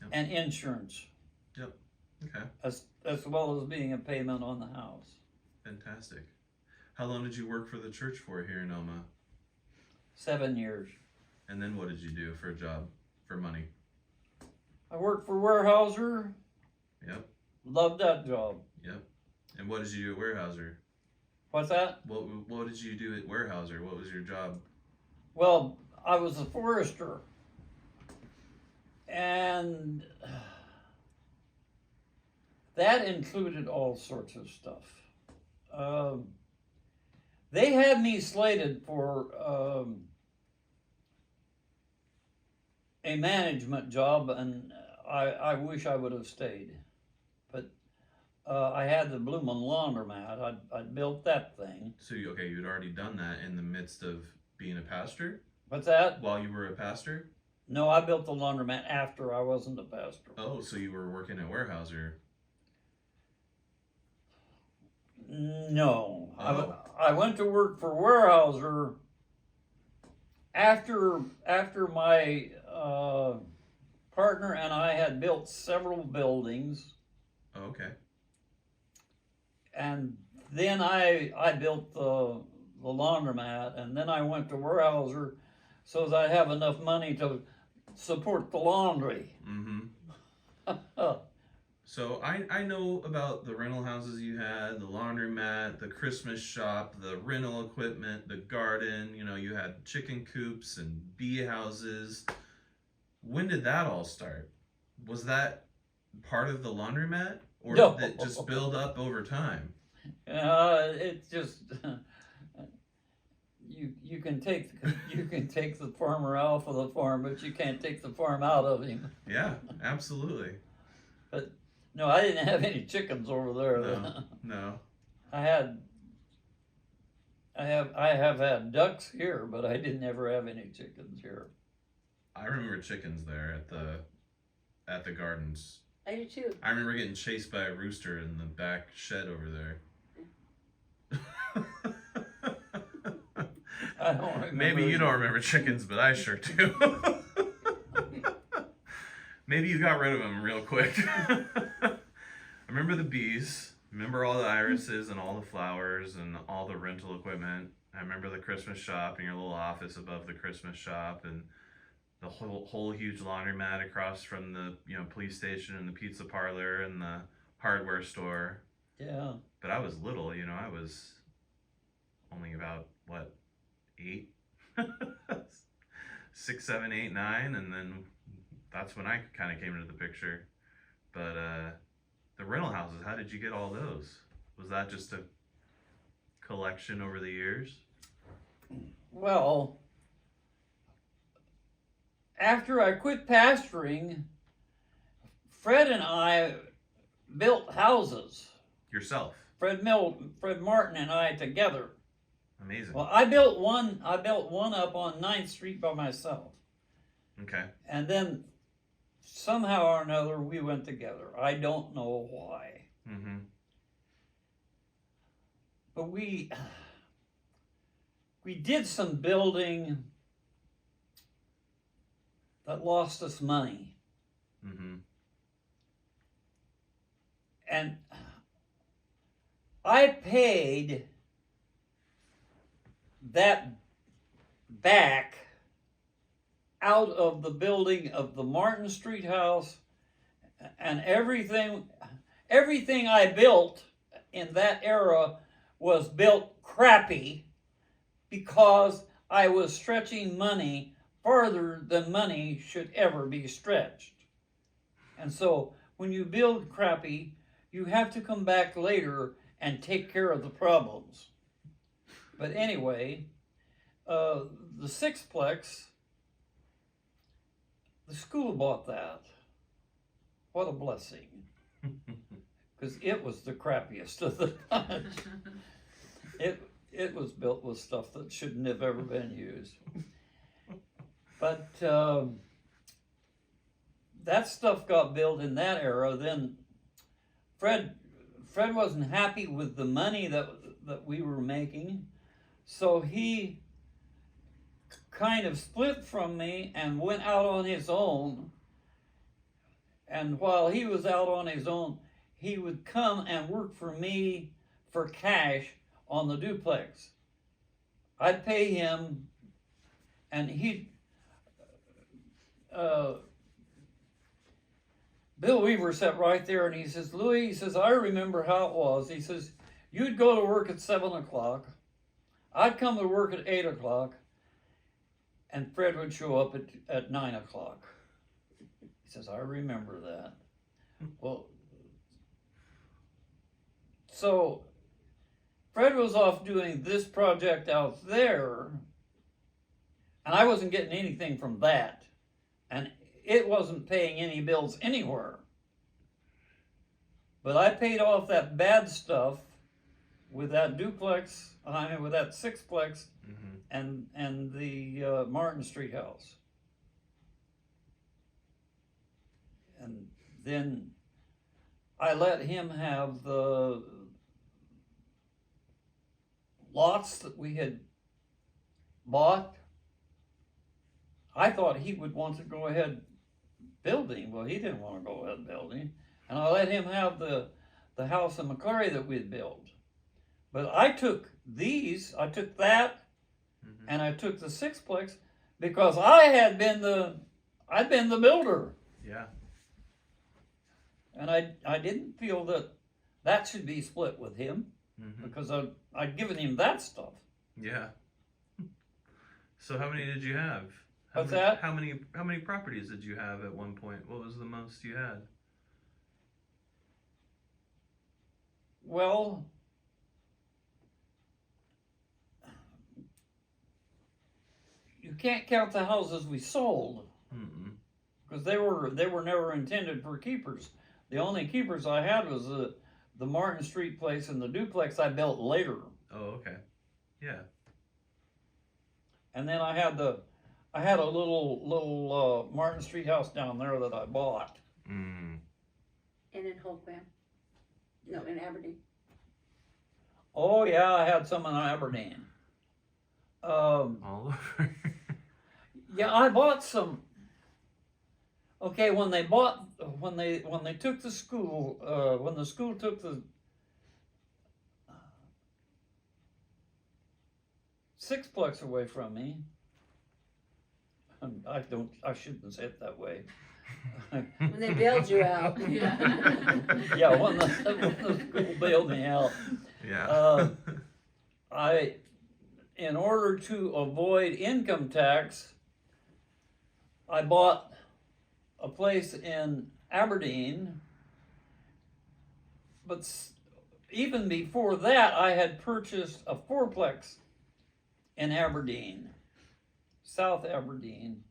S1: Yep.
S2: and insurance,
S1: Okay.
S2: as well as being a payment on the house.
S1: Fantastic. How long did you work for the church for here in Elma?
S2: 7 years.
S1: And then what did you do for a job, for money?
S2: I worked for Warehouser.
S1: Yep.
S2: Loved that job.
S1: Yep. And what did you do at Warehouser?
S2: What's that?
S1: What did you do at Warehouser? What was your job?
S2: Well, I was a forester. And that included all sorts of stuff. They had me slated for a management job, and I wish I would have stayed. But I had the Bloomin' Laundromat. I'd built that thing.
S1: So you'd already done that in the midst of being a pastor?
S2: What's that?
S1: While you were a pastor?
S2: No, I built the laundromat after I wasn't a pastor.
S1: Oh, so you were working at Warehouser.
S2: No,
S1: Oh.
S2: I went to work for Warehouser after my partner and I had built several buildings,
S1: Oh, okay.
S2: and then I built the laundromat, and then I went to Warehouser so that I have enough money to support the laundry.
S1: Mm-hmm. So I know about the rental houses you had, the laundromat, the Christmas shop, the rental equipment, the garden, you had chicken coops and bee houses. When did that all start? Was that part of the laundromat? Or
S2: No.
S1: did it just build up over time?
S2: It just you can take the farmer off of the farm, but you can't take the farm out of him.
S1: Yeah, absolutely.
S2: But no, I didn't have any chickens over there.
S1: No.
S2: I have had ducks here, but I didn't ever have any chickens here.
S1: I remember chickens there at the gardens.
S3: I do too.
S1: I remember getting chased by a rooster in the back shed over there.
S2: I don't remember.
S1: Maybe you don't remember chickens, but I sure do. Maybe you got rid of them real quick. I remember the bees. Remember all the irises and all the flowers and all the rental equipment. I remember the Christmas shop and your little office above the Christmas shop and the whole huge laundromat across from the police station and the pizza parlor and the hardware store.
S2: Yeah.
S1: But I was little, I was only about 8, 6, 7, 8, 9, and then that's when I kind of came into the picture. But the rental houses, how did you get all those? Was that just a collection over the years?
S2: Well, after I quit pastoring, Fred and I built houses.
S1: Yourself?
S2: Fred Martin and I together.
S1: Amazing.
S2: Well, I built one up on 9th Street by myself.
S1: Okay.
S2: And then somehow or another we went together. I don't know why.
S1: Mm-hmm.
S2: But we did some building that lost us money.
S1: Mm-hmm.
S2: And I paid that back out of the building of the Martin Street house, and everything I built in that era was built crappy because I was stretching money farther than money should ever be stretched. And so when you build crappy, you have to come back later and take care of the problems. But anyway, the sixplex, the school bought that. What a blessing. Because it was the crappiest of the bunch. It was built with stuff that shouldn't have ever been used. But that stuff got built in that era. Then Fred wasn't happy with the money that we were making, so he kind of split from me and went out on his own. And while he was out on his own, he would come and work for me for cash on the duplex. I'd pay him, and he'd Bill Weaver sat right there, and he says, Louis, he says, I remember how it was. He says, you'd go to work at 7 o'clock. I'd come to work at 8 o'clock, and Fred would show up at 9 o'clock. He says, I remember that. Well, so Fred was off doing this project out there, and I wasn't getting anything from that. And it wasn't paying any bills anywhere. But I paid off that bad stuff with that duplex, with that sixplex,
S1: mm-hmm.
S2: and the Martin Street house. And then I let him have the lots that we had bought. I thought he would want to go ahead building. Well, he didn't want to go ahead building. And I let him have the house in McClary that we had built. But I took that,
S1: Mm-hmm.
S2: and I took the sixplex because I'd been the builder.
S1: Yeah.
S2: And I didn't feel that should be split with him,
S1: Mm-hmm.
S2: because I'd given him that stuff.
S1: Yeah. So how many did you have?
S2: What's that?
S1: How many properties did you have at one point? What was the most you had?
S2: Well, you can't count the houses we sold,
S1: Mm-mm.
S2: because they were never intended for keepers. The only keepers I had was the Martin Street place and the duplex I built later.
S1: Oh, okay. Yeah.
S2: And then I had a little Martin Street house down there that I bought.
S1: Mm.
S3: And in Holcomb. No, in Aberdeen.
S2: Oh yeah, I had some in Aberdeen.
S1: All over.
S2: Yeah, I bought some. Okay, when they took the school, when the school took the sixplex away from me, I shouldn't say it that way.
S3: When they bailed you out.
S2: Yeah, when the school bailed me out,
S1: Yeah.
S2: in order to avoid income tax, I bought a place in Aberdeen, but even before that, I had purchased a fourplex in Aberdeen, South Aberdeen.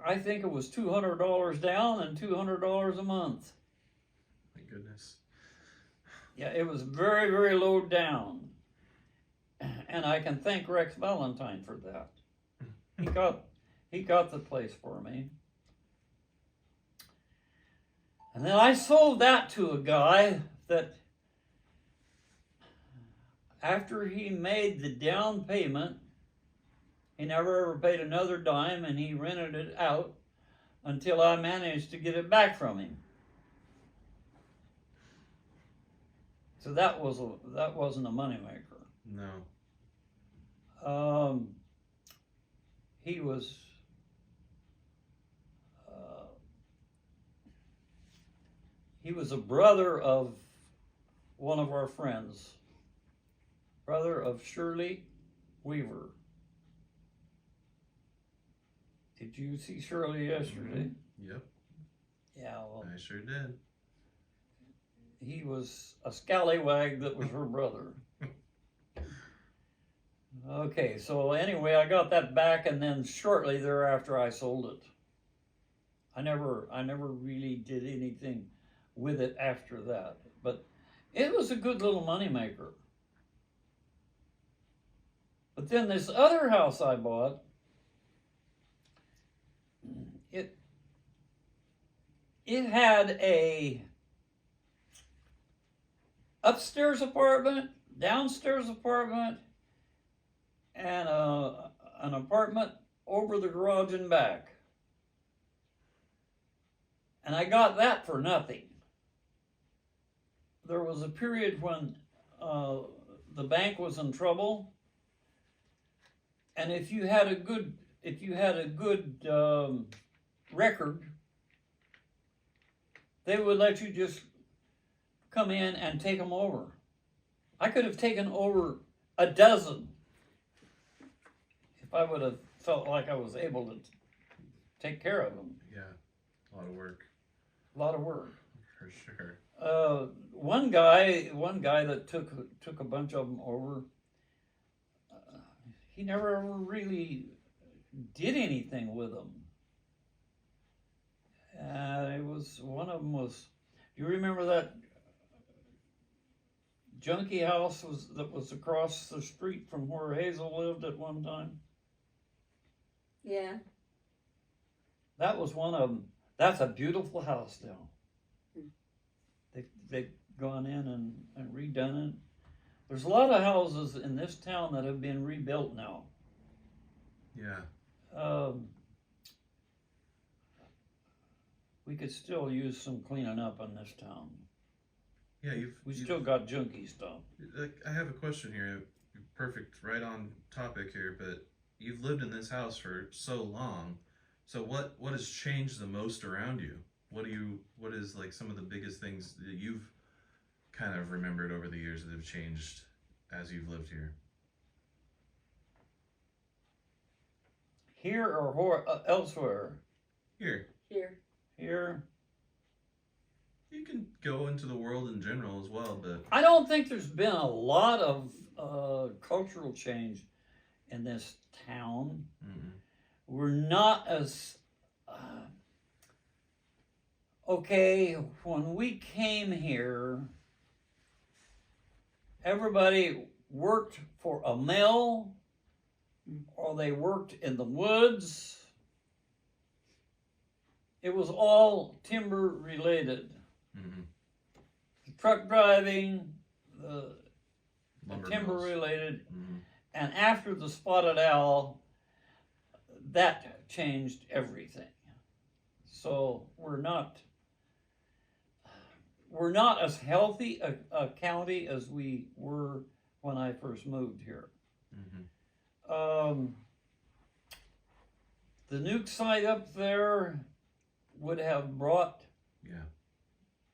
S2: I think it was $200 down and $200 a month. Yeah, it was very, very low down. And I can thank Rex Valentine for that. He got the place for me. And then I sold that to a guy that after he made the down payment, he never ever paid another dime, and he rented it out until I managed to get it back from him. So that wasn't a moneymaker.
S1: No.
S2: He was a brother of one of our friends, brother of Shirley Weaver. Did you see Shirley yesterday?
S1: Yep,
S2: Yeah, well,
S1: I sure did.
S2: he was a scallywag that was her brother. Okay, so anyway, I got that back, and then shortly thereafter I sold it. I never really did anything with it after that, but it was a good little money maker. But then this other house I bought, it had a upstairs apartment, downstairs apartment, and an apartment over the garage and back. And I got that for nothing. There was a period when the bank was in trouble, and if you had a good record, they would let you just come in and take them over. I could have taken over a dozen if I would have felt like I was able to take care of them.
S1: Yeah, a lot of work.
S2: A lot of work.
S1: For sure.
S2: One guy that took a bunch of them over, he never ever really did anything with them. It was one of them was. Do you remember that junkie house that was across the street from where Hazel lived at one time?
S3: Yeah.
S2: That was one of them. That's a beautiful house now. They've gone in and redone it. There's a lot of houses in this town that have been rebuilt now.
S1: Yeah.
S2: We could still use some cleaning up in this town.
S1: Yeah,
S2: We still got junky stuff.
S1: I have a question here. Perfect, right on topic here, but you've lived in this house for so long. So what has changed the most around you? What is like some of the biggest things that you've kind of remembered over the years that have changed as you've lived here?
S2: Here or elsewhere?
S1: Here.
S2: Here.
S1: You can go into the world in general as well, but
S2: I don't think there's been a lot of cultural change in this town.
S1: mm-mm.
S2: We're not as okay. When we came here, everybody worked for a mill, or they worked in the woods. It was all timber related.
S1: Mm-hmm.
S2: The truck driving, the
S1: Lumber
S2: timber
S1: mills.
S2: related,
S1: Mm-hmm.
S2: and after the spotted owl, that changed everything. So we're not as healthy a county as we were when I first moved here.
S1: Mm-hmm.
S2: The nuke site up there would have brought
S1: Yeah.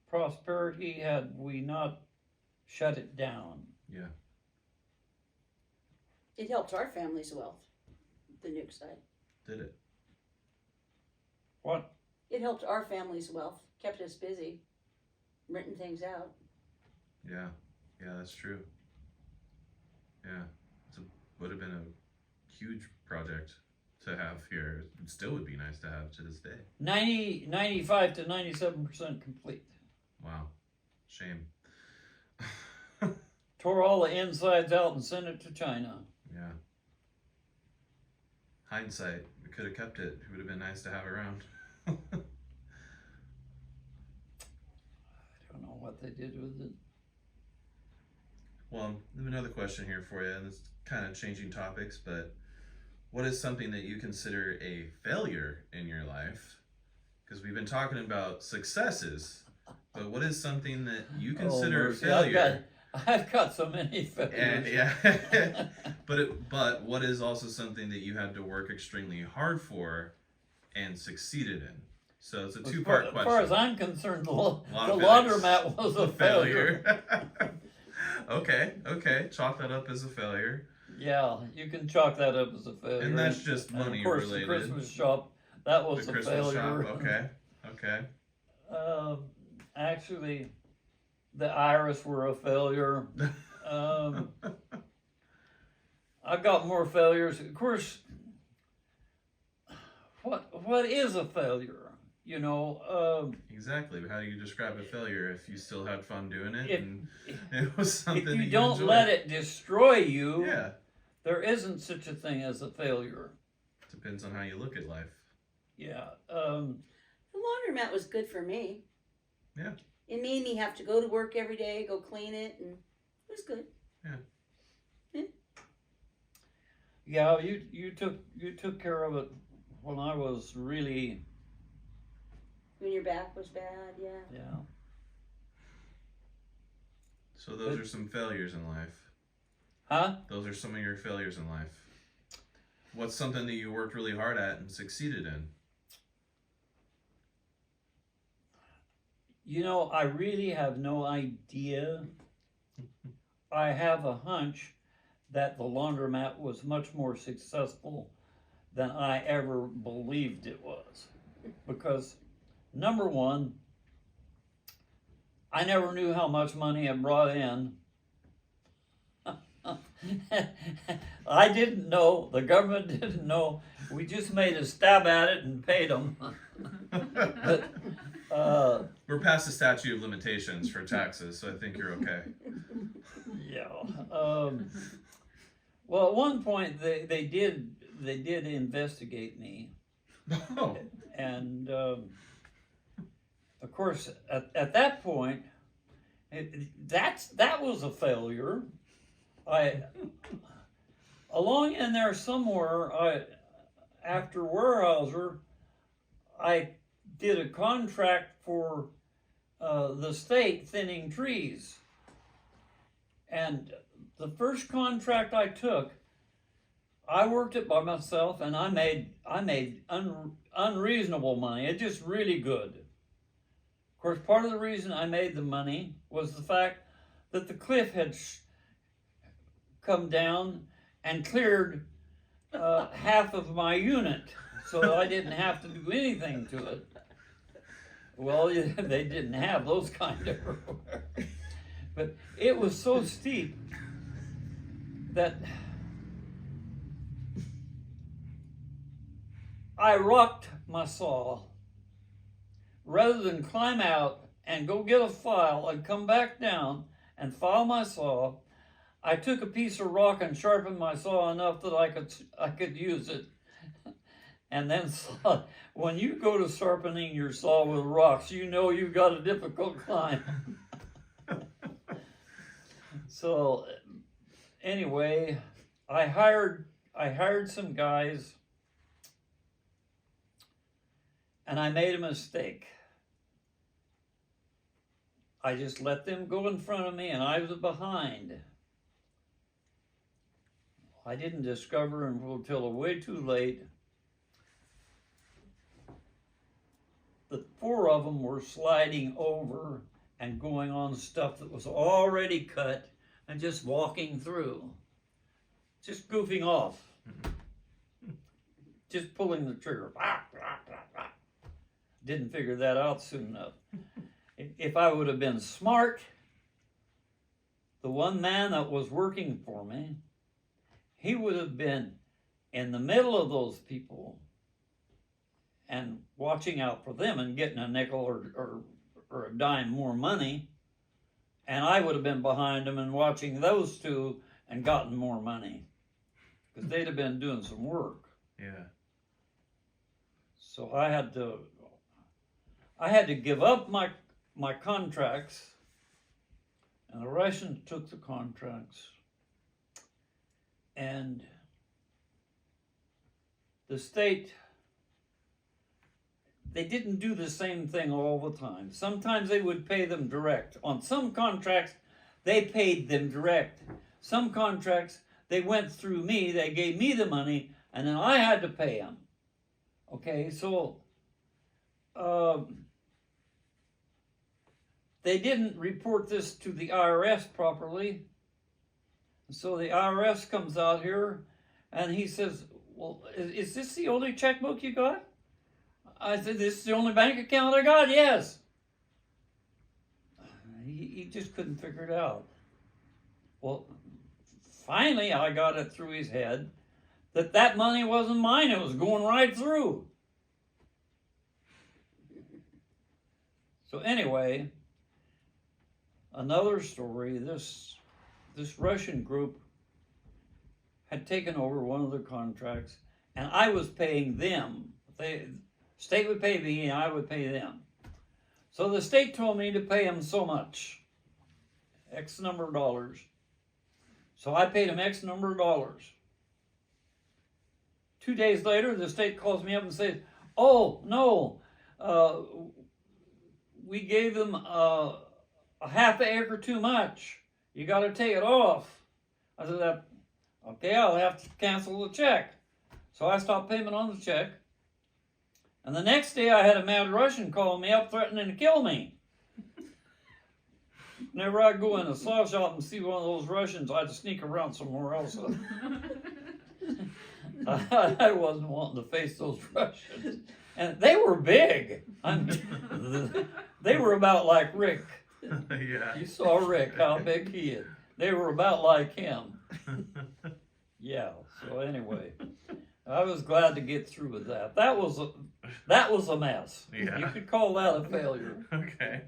S2: prosperity had we not shut it down.
S1: Yeah.
S3: It helped our family's wealth, the nuke site.
S1: Did it?
S2: What?
S3: It helped our family's wealth, kept us busy, renting things out.
S1: Yeah. Yeah, that's true. Yeah. Would have been a huge project to have here. It still would be nice to have to this day.
S2: 95 to 97% complete.
S1: Wow. Shame.
S2: Tore all the insides out and sent it to China.
S1: Yeah. Hindsight, we could have kept it. It would have been nice to have around.
S2: I don't know what they did with it.
S1: Well, I have another question here for you, and it's kind of changing topics, but what is something that you consider a failure in your life? Because we've been talking about successes, but what is something that you consider a
S2: mercy.
S1: failure?
S2: I've got so many failures.
S1: And yeah, but what is also something that you had to work extremely hard for and succeeded in? So it's a two-part question.
S2: As far as I'm concerned, the laundromat was a failure.
S1: Okay. Chalk that up as a failure.
S2: Yeah, you can chalk that up as a failure.
S1: And that's just money
S2: of course,
S1: related.
S2: The Christmas shop, that was
S1: The
S2: a
S1: Christmas
S2: failure.
S1: shop, okay.
S2: Actually, the Iris were a failure. I've got more failures. Of course, what is a failure? You know.
S1: Exactly. How do you describe a failure if you still had fun doing it
S2: If,
S1: and it was something
S2: if
S1: that
S2: you don't
S1: enjoyed?
S2: let it destroy you,
S1: Yeah.
S2: there isn't such a thing as a failure.
S1: Depends on how you look at life.
S2: Yeah.
S3: The laundromat was good for me.
S1: Yeah.
S3: It made me have to go to work every day, go clean it, and it was good.
S2: Yeah, you took care of it when I was really.
S3: When your back was bad, yeah.
S2: Yeah.
S1: So those are some failures in life.
S2: Huh?
S1: Those are some of your failures in life. What's something that you worked really hard at and succeeded in?
S2: You know, I really have no idea. I have a hunch that the laundromat was much more successful than I ever believed it was. Because, number one, I never knew how much money it brought in. I didn't know, the government didn't know. We just made a stab at it and paid them. But,
S1: we're past the statute of limitations for taxes, so I think you're okay.
S2: yeah. Well, at one point they did investigate me,
S1: Oh.
S2: and of course at that point, that was a failure. Along in there somewhere, after Weyerhaeuser, I did a contract for the state thinning trees. And the first contract I took, I worked it by myself, and I made unreasonable money. It's just really good. Of course, part of the reason I made the money was the fact that the cliff had come down and cleared half of my unit, so I didn't have to do anything to it. Well, they didn't have those kind of, but it was so steep that I rocked my saw. Rather than climb out and go get a file and come back down and file my saw, I took a piece of rock and sharpened my saw enough that I could use it. And then when you go to sharpening your saw with rocks, you know you've got a difficult climb. So anyway, I hired some guys, and I made a mistake. I just let them go in front of me, and I was behind. I didn't discover until way too late. The four of them were sliding over and going on stuff that was already cut and just walking through. Just goofing off. Just pulling the trigger. Didn't figure that out soon enough. If I would have been smart, the one man that was working for me, he would have been in the middle of those people and watching out for them and getting a nickel or a dime more money, and I would have been behind them and watching those two and gotten more money because they'd have been doing some work.
S1: Yeah.
S2: So I had to give up my contracts, and the Russians took the contracts, and the state, they didn't do the same thing all the time. Sometimes they would pay them direct. On some contracts, they paid them direct. Some contracts, they went through me, they gave me the money, and then I had to pay them. Okay, so they didn't report this to the IRS properly. So the IRS comes out here and he says, well, is this the only checkbook you got? I said, this is the only bank account I got, yes. He just couldn't figure it out. Well, finally I got it through his head that money wasn't mine, it was going right through. So anyway, another story, this Russian group had taken over one of the contracts, and I was paying them. State would pay me, and I would pay them. So the state told me to pay them so much, X number of dollars. So I paid them X number of dollars. 2 days later, the state calls me up and says, oh, no, we gave them a half an acre too much. You got to take it off. I said, okay, I'll have to cancel the check. So I stopped payment on the check. And the next day I had a mad Russian calling me up threatening to kill me. Whenever I go in a saw shop and see one of those Russians, I had to sneak around somewhere else. I wasn't wanting to face those Russians. And they were big. They were about like Rick.
S1: Yeah.
S2: You saw Rick, how big he is. They were about like him. Yeah, so anyway, I was glad to get through with that. That was a mess.
S1: Yeah.
S2: You could call that a failure.
S1: Okay.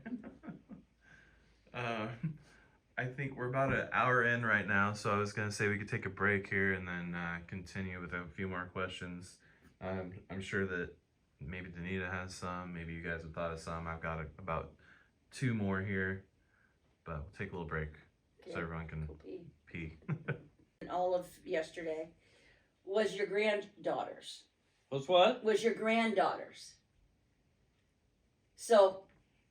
S1: I think we're about an hour in right now, so I was going to say we could take a break here and then continue with a few more questions. I'm sure that maybe Danita has some, maybe you guys have thought of some. I've got about 2 more here, but we'll take a little break so everyone can pee.
S3: And all of yesterday was your granddaughters.
S2: Was what?
S3: Was your granddaughters. So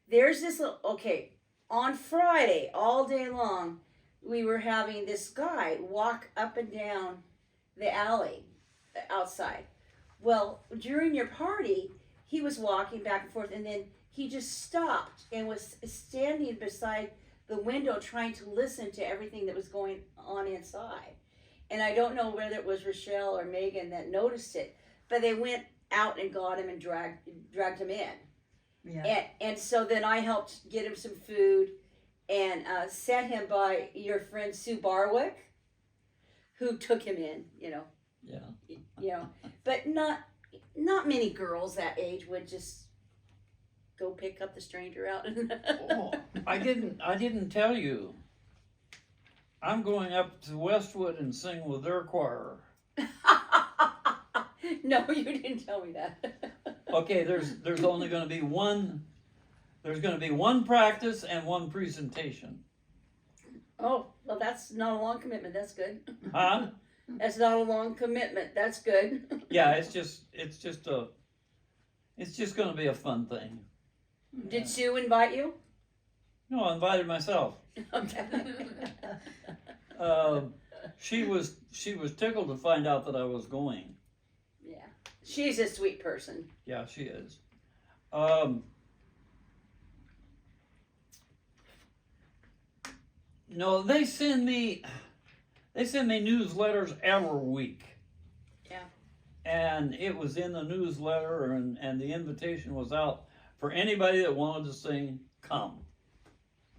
S3: there's this little, okay, on Friday, all day long, we were having this guy walk up and down the alley outside. Well, during your party, he was walking back and forth, and then he just stopped and was standing beside the window trying to listen to everything that was going on inside. And I don't know whether it was Rochelle or Megan that noticed it, but they went out and got him and dragged him in.
S4: Yeah.
S3: And so then I helped get him some food and sent him by your friend Sue Barwick, who took him in,
S2: Yeah.
S3: but not many girls that age would just go pick up the stranger out.
S2: Oh, I didn't tell you. I'm going up to Westwood and sing with their choir.
S3: No, you didn't tell me that.
S2: Okay, there's only going to be one. There's going to be one practice and one presentation.
S3: Oh, well, that's not a long commitment. That's good.
S2: Huh?
S3: That's not a long commitment. That's good.
S2: Yeah, it's just going to be a fun thing.
S3: Did Sue invite you?
S2: No, I invited myself.
S3: Okay.
S2: She was tickled to find out that I was going.
S3: Yeah, she's a sweet person.
S2: Yeah, she is. No, they send me newsletters every week.
S3: Yeah. And
S2: it was in the newsletter, and the invitation was out for anybody that wanted to sing, come.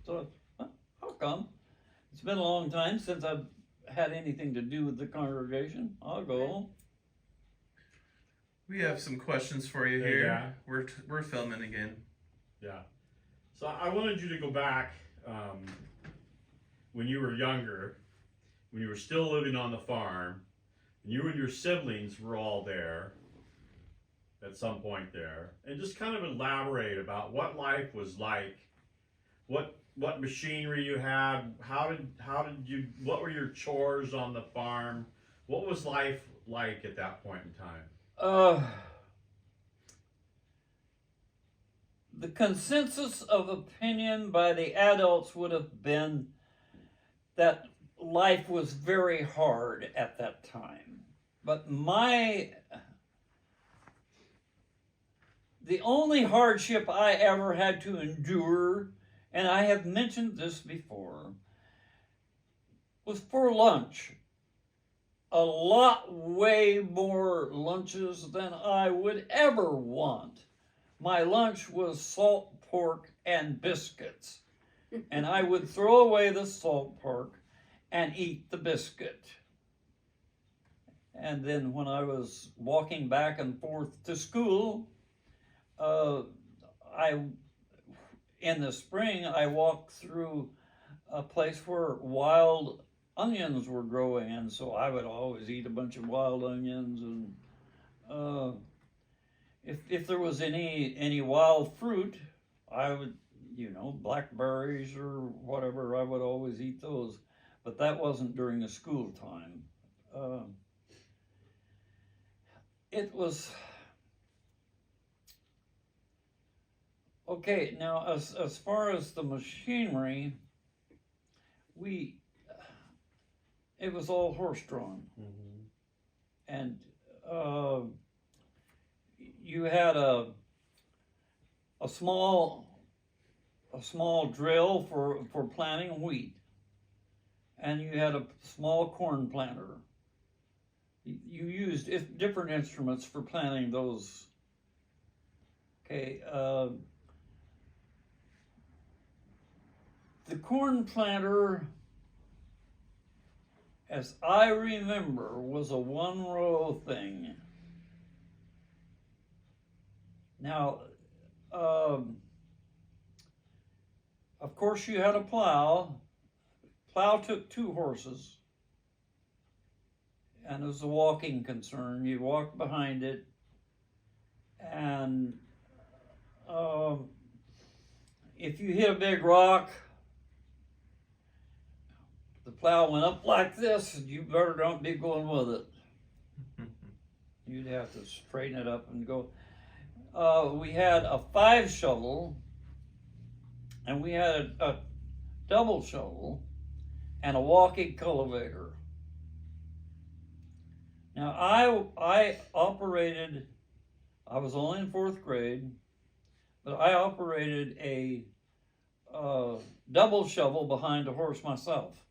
S2: So, I'll come. It's been a long time since I've had anything to do with the congregation. I'll go.
S1: We have some questions for you
S5: Hey,
S1: here.
S5: Dad.
S1: We're filming again.
S5: Yeah. So I wanted you to go back
S4: when you were younger, when you were still living on the farm, and you and your siblings were all there at some point there, and just kind of elaborate about what life was like, what machinery you had, how did you, what were your chores on the farm, what was life like at that point in time?
S2: The consensus of opinion by the adults would have been that life was very hard at that time. But the only hardship I ever had to endure, and I have mentioned this before, was for lunch. A lot way more lunches than I would ever want. My lunch was salt pork and biscuits. And I would throw away the salt pork and eat the biscuit. And then when I was walking back and forth to school, in the spring, I walked through a place where wild onions were growing, and so I would always eat a bunch of wild onions. And if there was any wild fruit, I would, blackberries or whatever, I would always eat those. But that wasn't during the school time. It was okay. Now, as far as the machinery, it was all horse-drawn.
S4: Mm-hmm.
S2: And you had a small drill for planting wheat, and you had a small corn planter. You used different instruments for planting those. Okay, the corn planter, as I remember, was a one-row thing. Now, of course, you had a plow. Plow took 2 horses, and it was a walking concern. You walked behind it, and if you hit a big rock, the plow went up like this, and you better don't be going with it. You'd have to straighten it up and go. We had a 5 shovel, and we had a double shovel, and a walking cultivator. Now, I operated, I was only in 4th grade, but I operated a double shovel behind a horse myself.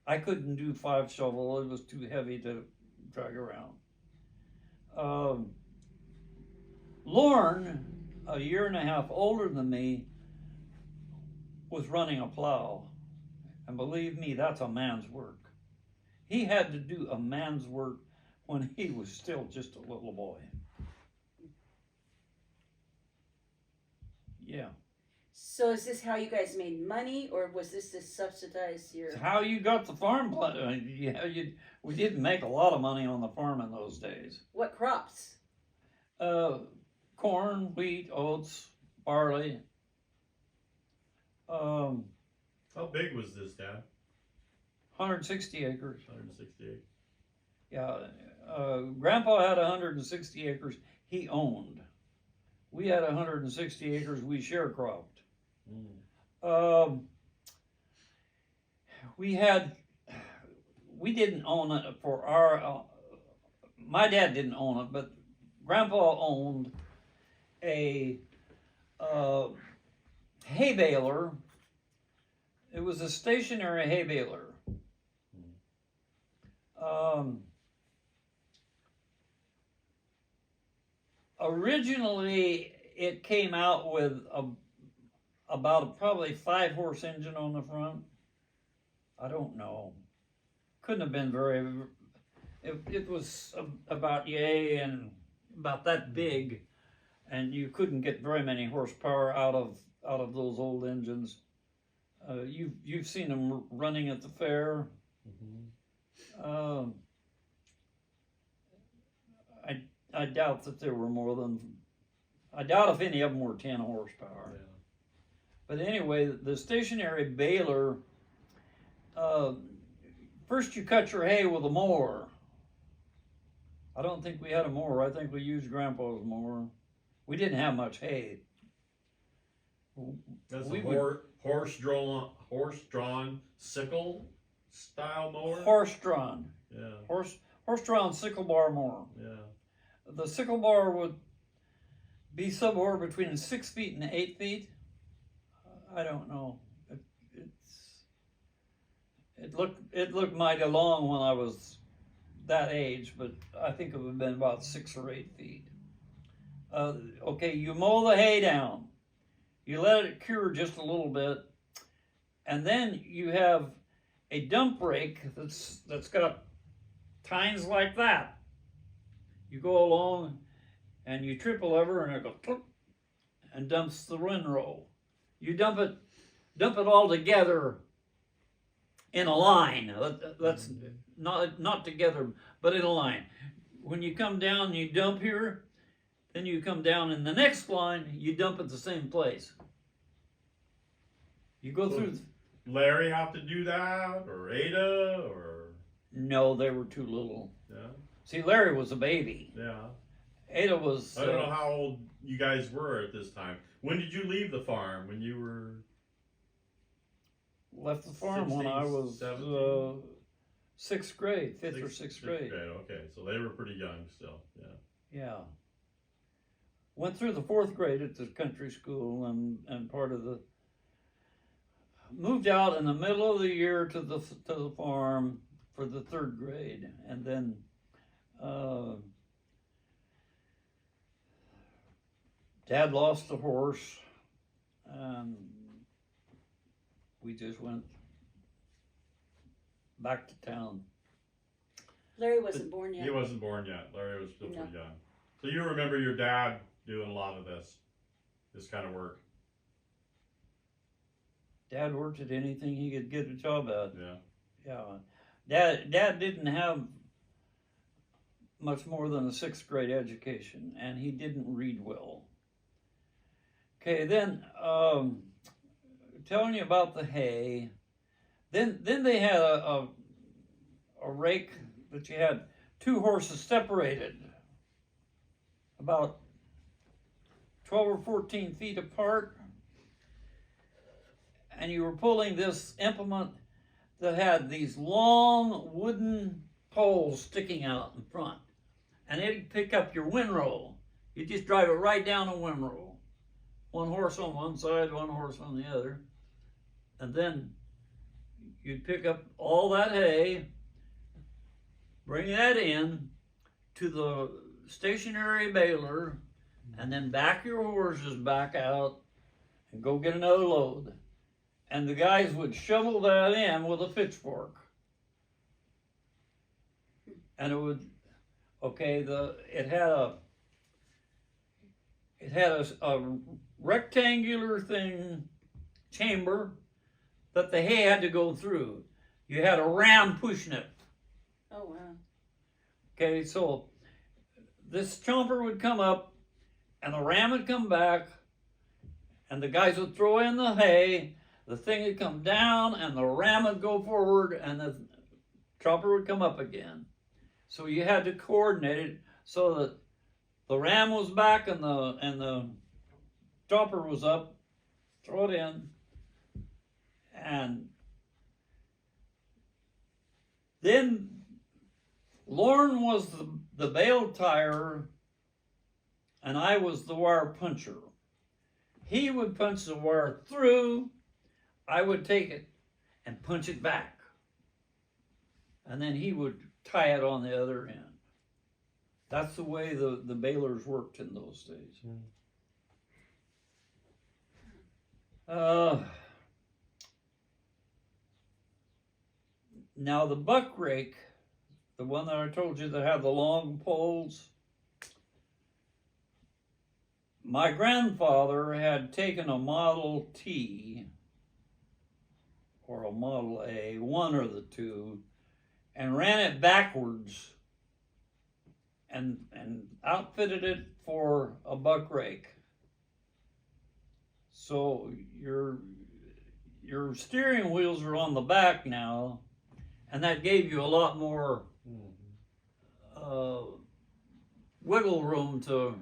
S2: I couldn't do 5 shovel, it was too heavy to drag around. Lorne, a year and a half older than me, was running a plow. And believe me, that's a man's work. He had to do a man's work when he was still just a little boy. Yeah.
S3: So is this how you guys made money, or was this to subsidize your...
S2: It's how you got the farm. We didn't make a lot of money on the farm in those days.
S3: What crops?
S2: Corn, wheat, oats, barley.
S4: How big was this, Dad?
S2: 160 acres.
S4: 168.
S2: Yeah, Grandpa had 160 acres he owned. We had 160 acres we sharecropped. We didn't own it for our, my dad didn't own it, but Grandpa owned a hay baler. It was a stationary hay baler. Originally, it came out with about probably 5-horse engine on the front. I don't know. Couldn't have been very. It was about yay and about that big, and you couldn't get very many horsepower out of those old engines. You've seen them running at the fair. Um, I doubt that there were more than. I doubt if any of them were 10 horsepower.
S4: Yeah.
S2: But anyway, the stationary baler. First, you cut your hay with a mower. I don't think we had a mower. I think we used Grandpa's mower. We didn't have much hay.
S4: That's
S2: We
S4: a
S2: would-
S4: horse-drawn sickle style mower.
S2: Horse-drawn.
S4: Yeah,
S2: Horse-drawn sickle bar mower.
S4: yeah.
S2: The sickle bar would be somewhere between 6 feet and 8 feet. I don't know. It looked mighty long when I was that age, but I think it would have been about 6 or 8 feet. Okay, you mow the hay down. You let it cure just a little bit, and then you have a dump rake that's got tines like that. You go along and you trip a lever and it goes click, and dumps the windrow. You dump it all together in a line. That's not together, but in a line. When you come down and you dump here, then you come down in the next line, you dump at the same place. You go through.
S4: Larry have to do that, or Ada, or
S2: No, they were too little.
S4: yeah,
S2: See, Larry was a baby.
S4: yeah.
S2: Ada was.
S4: I don't know how old you guys were at this time. When did you leave the farm? When you were
S2: Left the farm when
S4: 16,
S2: I was
S4: 17?
S2: 6th grade, 5th or 6th grade.
S4: Okay, so they were pretty young still. Yeah.
S2: Yeah. Went through the 4th grade at the country school and part of the. Moved out in the middle of the year to the farm for the 3rd grade, and then. Dad lost the horse, and we just went back to town.
S3: Larry wasn't born yet.
S4: He wasn't born yet. Larry was still
S3: No.
S4: pretty young. So you remember your dad doing a lot of this kind of work.
S2: Dad worked at anything he could get a job at.
S4: Yeah.
S2: Yeah. Dad didn't have much more than a 6th grade education, and he didn't read well. Okay, then telling you about the hay. Then they had a rake that you had 2 horses separated about 12 or 14 feet apart, and you were pulling this implement that had these long wooden poles sticking out in front, and it'd pick up your windrow. You just drive it right down a windrow. 1 horse on one side, 1 horse on the other, and then you'd pick up all that hay, bring that in to the stationary baler, and then back your horses back out and go get another load. And the guys would shovel that in with a pitchfork. And it would, okay, it had a rectangular chamber that the hay had to go through. You had a ram pushing it.
S3: Oh, wow.
S2: Okay, so this chomper would come up, and the ram would come back, and the guys would throw in the hay, the thing would come down, and the ram would go forward, and the chopper would come up again. So you had to coordinate it so that the ram was back and the chopper was up, throw it in, and then Lorne was the bale tire, and I was the wire puncher. He would punch the wire through, I would take it and punch it back. And then he would tie it on the other end. That's the way the balers worked in those days. Now the buck rake, the one that I told you that had the long poles, my grandfather had taken a Model T or a Model A, one or the two, and ran it backwards and outfitted it for a buck rake. So your steering wheels are on the back now, and that gave you a lot more wiggle room to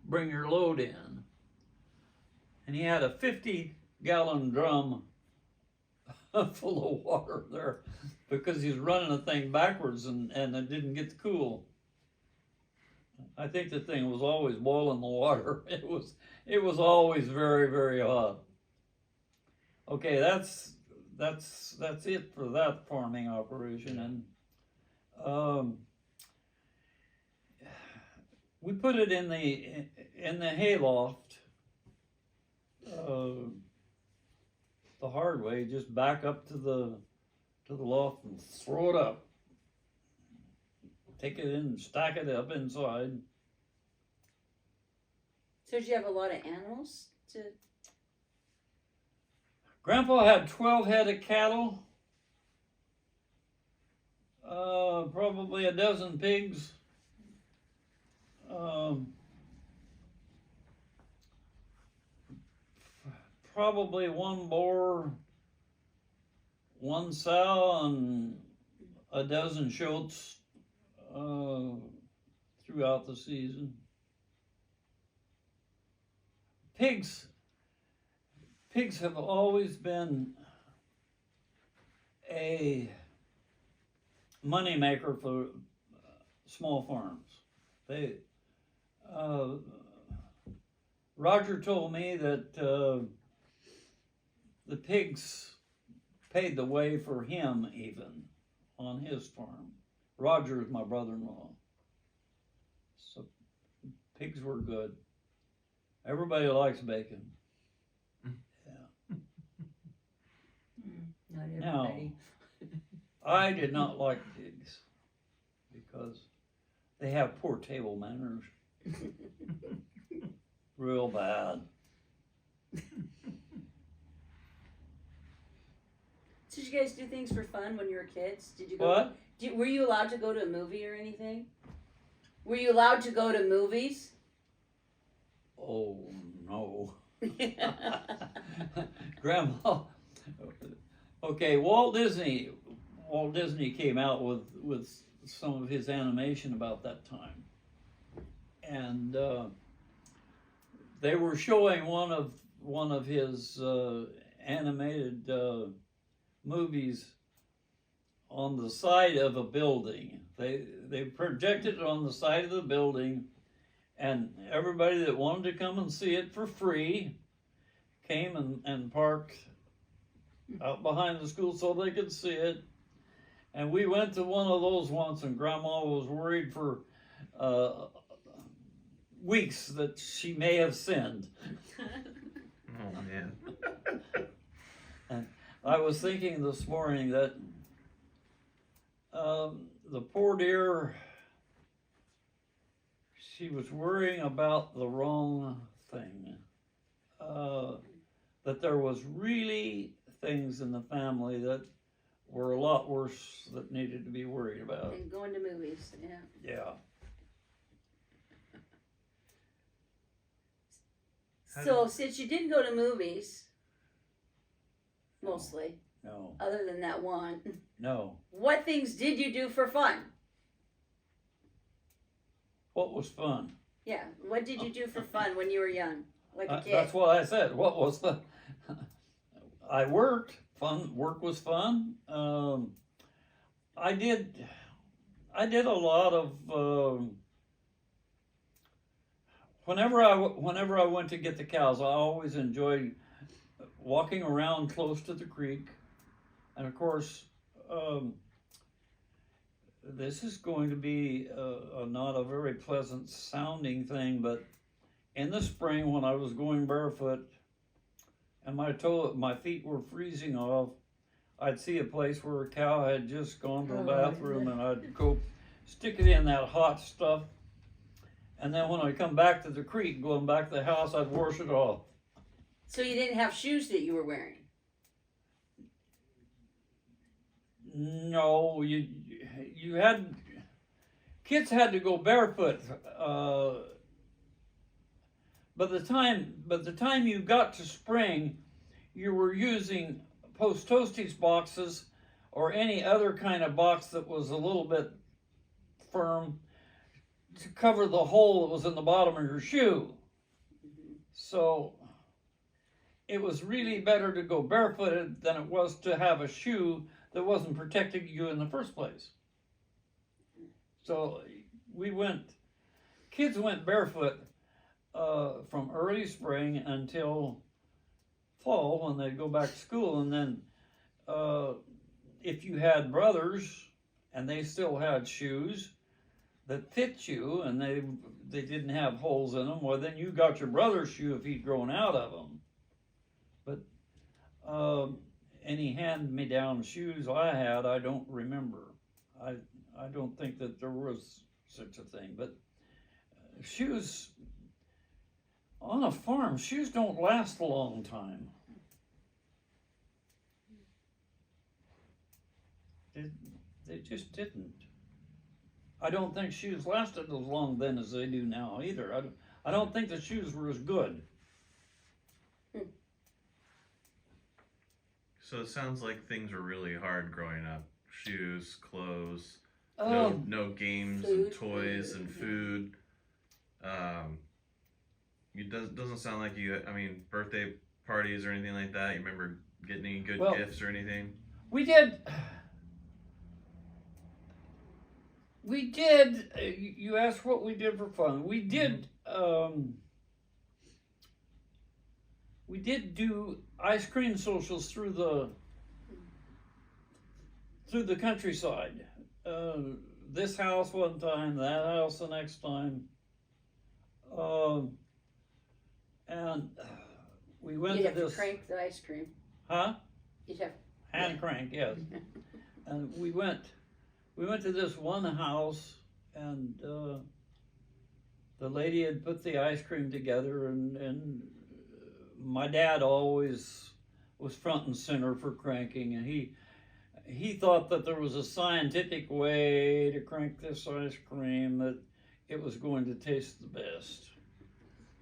S2: bring your load in. And he had a 50-gallon drum full of water there because he's running the thing backwards and it didn't get to cool. I think the thing was always boiling the water. It was always very, very hot. Okay, that's it for that farming operation. And we put it in the hayloft the hard way. Just back up to the loft and throw it up. Take it in and stack it up inside.
S3: So did you have a lot of animals to?
S2: Grandpa had 12 head of cattle, probably a dozen pigs, probably one boar, one sow, and a dozen shoats throughout the season. Pigs have always been a money maker for small farms. Roger told me that the pigs paid the way for him even on his farm. Roger is my brother-in-law. So pigs were good. Everybody likes bacon.
S3: Not
S2: Now,
S3: everybody.
S2: I did not like pigs because they have poor table manners. Real bad.
S3: Did you guys do things for fun when you were kids? Did you go?
S2: What?
S3: Were you allowed to go to a movie or anything? Were you allowed to go to movies?
S2: Oh, no. Grandma. Okay, Walt Disney came out with some of his animation about that time. And they were showing one of his animated movies on the side of a building. They projected it on the side of the building, and everybody that wanted to come and see it for free came and parked out behind the school so they could see it. And we went to one of those once, and Grandma was worried for weeks that she may have sinned.
S1: Oh man.
S2: And I was thinking this morning that the poor dear, she was worrying about the wrong thing. That there was really things in the family that were a lot worse that needed to be worried about.
S3: And going to movies, yeah.
S2: Yeah.
S3: So since you didn't go to movies, mostly,
S2: No.
S3: other than that one,
S2: No.
S3: what things did you do for fun?
S2: What was fun?
S3: Yeah, what did you do for fun when you were young, like a kid?
S2: That's what I said. What was the? I worked. Fun. Work was fun. I did a lot of. Whenever I went to get the cows, I always enjoyed walking around close to the creek, and of course, this is going to be not a very pleasant sounding thing, but in the spring when I was going barefoot and my feet were freezing off, I'd see a place where a cow had just gone to the bathroom, and I'd go stick it in that hot stuff, and then when I come back to the creek, going back to the house, I'd wash it off.
S3: So you didn't have shoes that you were wearing?
S2: No, you had kids had to go barefoot. By the time you got to spring, you were using post toasties boxes or any other kind of box that was a little bit firm to cover the hole that was in the bottom of your shoe. So it was really better to go barefooted than it was to have a shoe that wasn't protecting you in the first place. So kids went barefoot from early spring until fall when they'd go back to school. And then if you had brothers and they still had shoes that fit you and they didn't have holes in them, well, then you got your brother's shoe if he'd grown out of them. But any hand-me-down shoes I had, I don't remember. I don't think that there was such a thing. But shoes on a farm, shoes don't last a long time. They just didn't. I don't think shoes lasted as long then as they do now either. I don't think the shoes were as good.
S1: So it sounds like things were really hard growing up. Shoes, clothes,
S2: Um,
S1: no games
S3: food.
S1: and toys and food. It doesn't sound like you. I mean, birthday parties or anything like that. You remember getting any good
S2: Well,
S1: gifts or anything?
S2: We did. You asked what we did for fun. We did. We did do ice cream socials through the countryside. This house one time, that house the next time. And we went
S3: You'd
S2: to
S3: have to
S2: this.
S3: crank the ice cream.
S2: Huh?
S3: You'd have.
S2: Hand crank, yes. And we went to this one house, and the lady had put the ice cream together, and my dad always was front and center for cranking, and he thought that there was a scientific way to crank this ice cream that it was going to taste the best.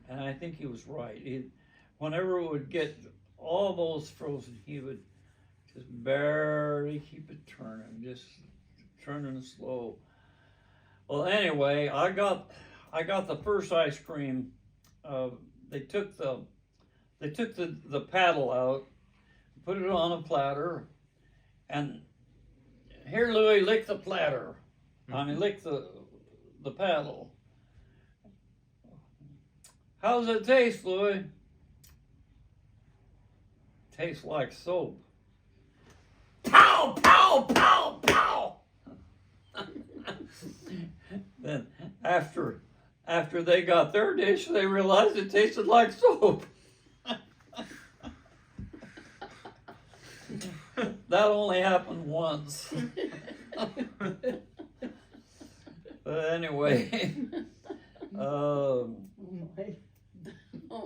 S2: And I think he was right. Whenever it would get almost frozen, he would just barely keep it turning, just turning slow. Well, anyway, I got the first ice cream. They took the paddle out, put it on a platter, and here, Louis, lick the platter. I mean, lick the paddle. How does it taste, Louis? Tastes like soap. Pow, pow, pow, pow. Then after they got their dish, they realized it tasted like soap. That only happened once. But anyway,
S3: Oh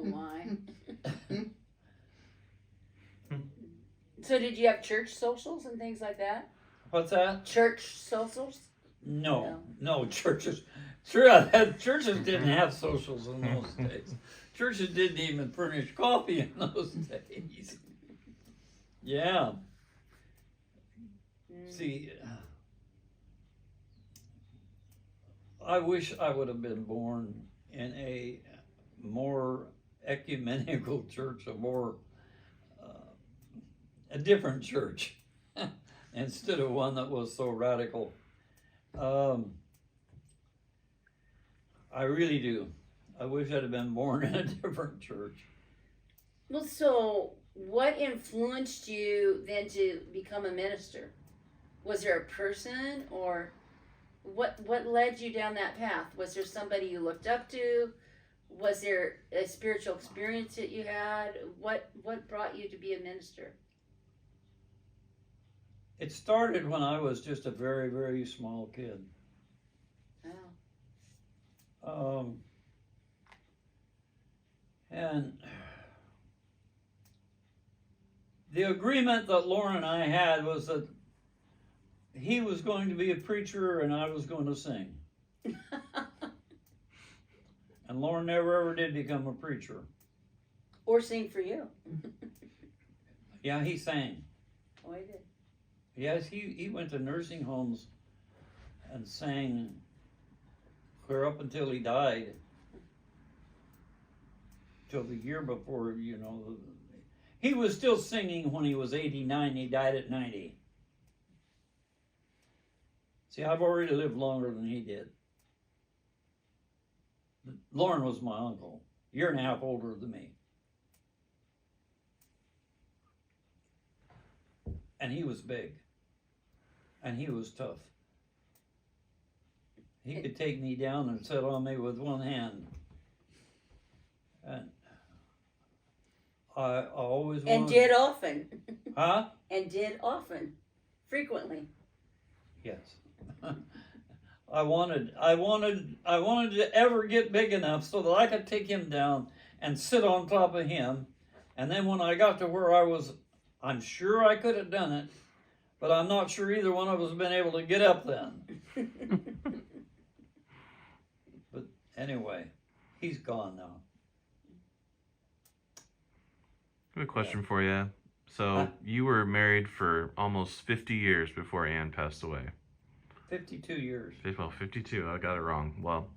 S3: my. So did you have church socials and things like that?
S2: what's that?
S3: Church socials?
S2: No, churches. Churches didn't have socials in those days. Churches didn't even furnish coffee in those days. Yeah. See, I wish I would have been born in a more ecumenical church, a different church, instead of one that was so radical. I really do. I wish I'd have been born in a different church.
S3: Well, so what influenced you then to become a minister? Was there a person, or what led you down that path? Was there somebody you looked up to? Was there a spiritual experience that you had? What brought you to be a minister?
S2: It started when I was just a very, very small kid.
S3: Oh.
S2: And the agreement that Laura and I had was that he was going to be a preacher and I was going to sing. And Lauren never ever did become a preacher.
S3: Or sing for you.
S2: Yeah, he sang.
S3: Oh, I did.
S2: Yes, he went to nursing homes and sang clear up until he died. Till the year before, you know. He was still singing when he was 89. He died at 90. See, I've already lived longer than he did. Lauren was my uncle, a year and a half older than me. And he was big. And he was tough. He could take me down and sit on me with one hand. And I always wanted...
S3: And did often.
S2: Huh?
S3: And did often. Frequently.
S2: Yes. I wanted to ever get big enough so that I could take him down and sit on top of him. And then when I got to where I was, I'm sure I could have done it, but I'm not sure either one of us have been able to get up then. But anyway, he's gone now.
S1: I have a question for you. So you were married for almost 50 years before Ann passed away.
S2: 52 years.
S1: Well, 52. I got it wrong. Well,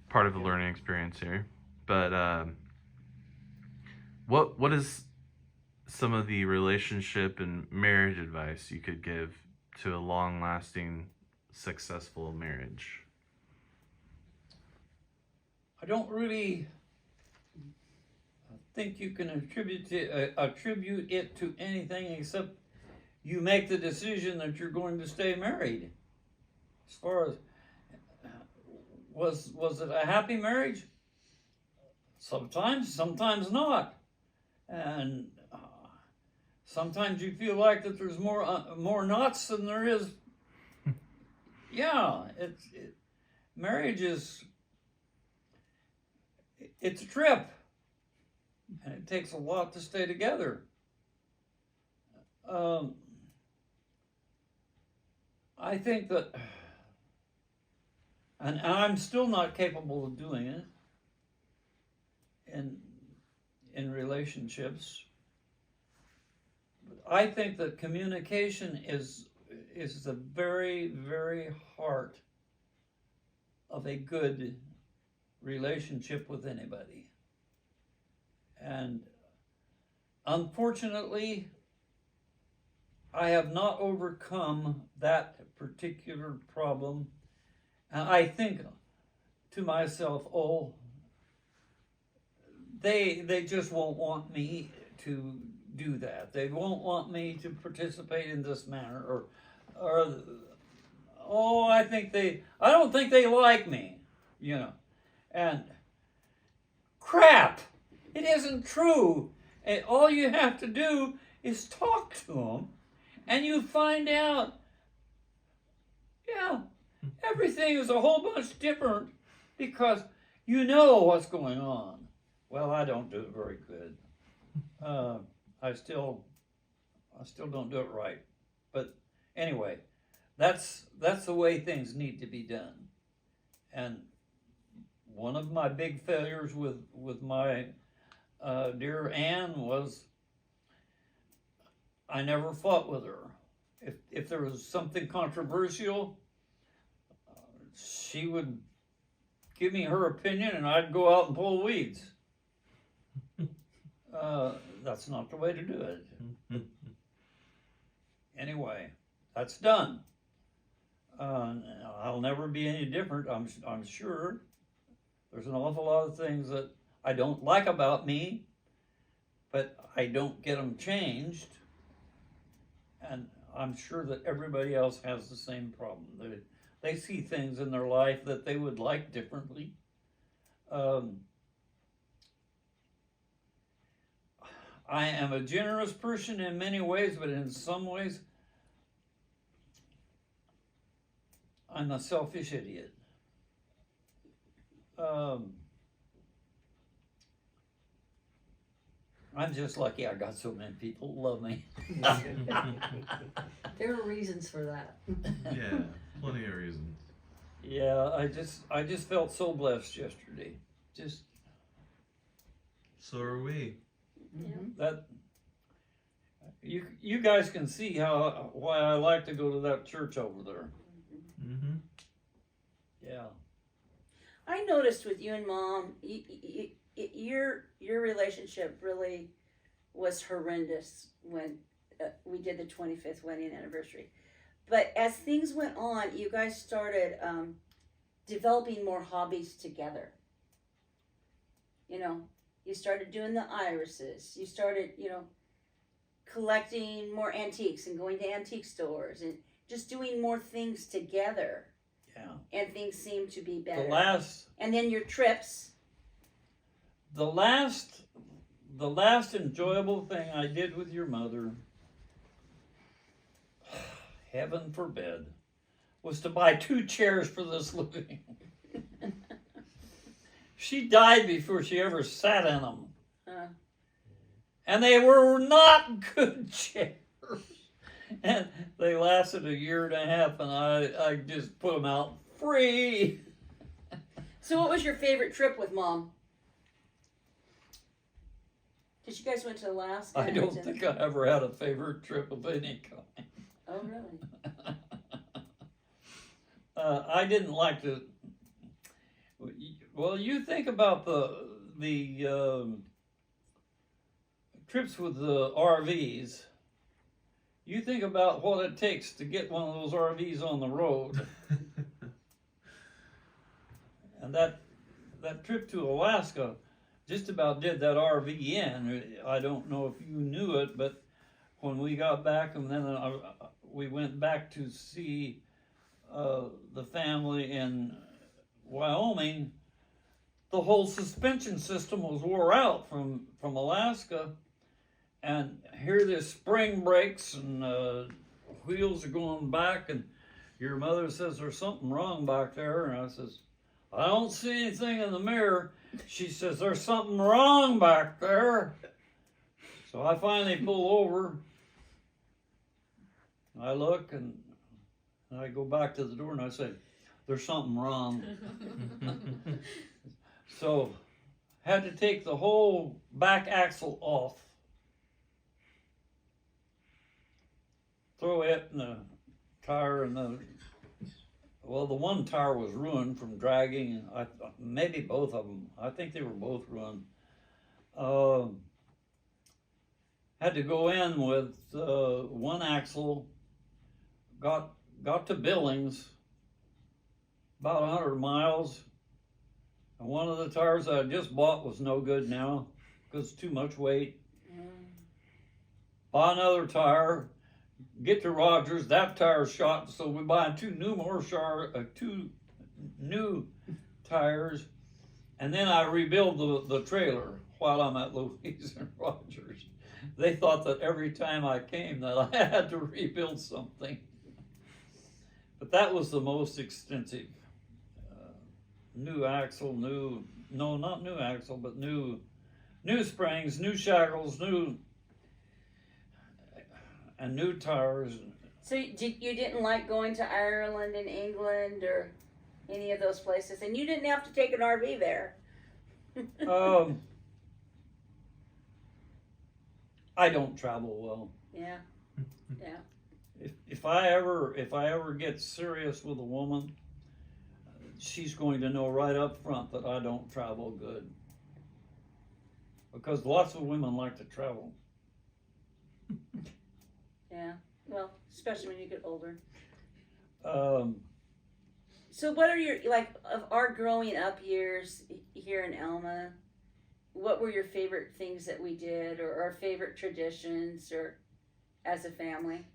S1: part of the learning experience here. But what is some of the relationship and marriage advice you could give to a long-lasting, successful marriage?
S2: I don't really think you can attribute it to anything except you make the decision that you're going to stay married. As far as was it a happy marriage? Sometimes not, and sometimes you feel like that there's more knots than there is. Yeah, marriage is it's a trip, and it takes a lot to stay together. I think that. And I'm still not capable of doing it in relationships. But I think that communication is the very, very heart of a good relationship with anybody. And unfortunately, I have not overcome that particular problem. And I think to myself, oh, they just won't want me to do that. They won't want me to participate in this manner, or oh, I don't think they like me, you know. And crap, it isn't true. And all you have to do is talk to them, and you find out, yeah, everything is a whole bunch different because you know what's going on. Well, I don't do it very good. I still don't do it right. But anyway, that's the way things need to be done. And one of my big failures with my dear Ann was I never fought with her. If there was something controversial, she would give me her opinion and I'd go out and pull weeds. That's not the way to do it. Anyway, that's done. I'll never be any different, I'm sure. There's an awful lot of things that I don't like about me, but I don't get them changed. And I'm sure that everybody else has the same problem. They see things in their life that they would like differently. I am a generous person in many ways, but in some ways, I'm a selfish idiot. I'm just lucky I got so many people who love me.
S5: There are reasons for that.
S1: Yeah, plenty of reasons.
S2: Yeah, I just felt so blessed yesterday. Just
S1: So are we.
S5: Mhm.
S2: that you guys can see why I like to go to that church over there.
S1: Mm-hmm.
S2: Yeah.
S3: I noticed with you and Mom, your relationship really was horrendous when we did the 25th wedding anniversary. But as things went on, you guys started developing more hobbies together. You know, you started doing the irises. You started, collecting more antiques and going to antique stores and just doing more things together.
S2: Yeah.
S3: And things seem to be better. And then your trips.
S2: The last enjoyable thing I did with your mother, heaven forbid, was to buy 2 chairs for this living. She died before she ever sat in them. And they were not good chairs. And they lasted a year and a half, and I just put them out free.
S3: So what was your favorite trip with Mom? Because you guys went to Alaska.
S2: I don't think I ever had a favorite trip of any kind.
S3: Oh, really?
S2: I didn't like to. Well, you think about the trips with the RVs. You think about what it takes to get one of those RVs on the road. And that trip to Alaska just about did that RV in. I don't know if you knew it, but when we got back, and then we went back to see the family in Wyoming, the whole suspension system was wore out from Alaska. And here this spring breaks and wheels are going back, and your mother says there's something wrong back there, and I says, I don't see anything in the mirror. She says there's something wrong back there. So I finally pull over. I look and I go back to the door and I say, there's something wrong. So had to take the whole back axle off. Throw it in the tire, and the one tire was ruined from dragging, and maybe both of them. I think they were both ruined. Had to go in with one axle. Got to Billings, about 100 miles, and one of the tires I just bought was no good now because too much weight. Buy another tire. Get to Rogers, that tire's shot, so we buy 2 new tires, and then I rebuild the trailer while I'm at Louise and Rogers. They thought that every time I came that I had to rebuild something. But that was the most extensive. New axle, not new axle, but new springs, new shackles, new tires.
S3: So you didn't like going to Ireland and England or any of those places, and you didn't have to take an RV there.
S2: I don't travel well.
S3: Yeah.
S2: If I ever get serious with a woman, she's going to know right up front that I don't travel good. Because lots of women like to travel.
S3: Yeah. Well, especially when you get older.
S2: Um,
S3: So what are your, of our growing up years here in Elma, what were your favorite things that we did, or our favorite traditions, or as a family?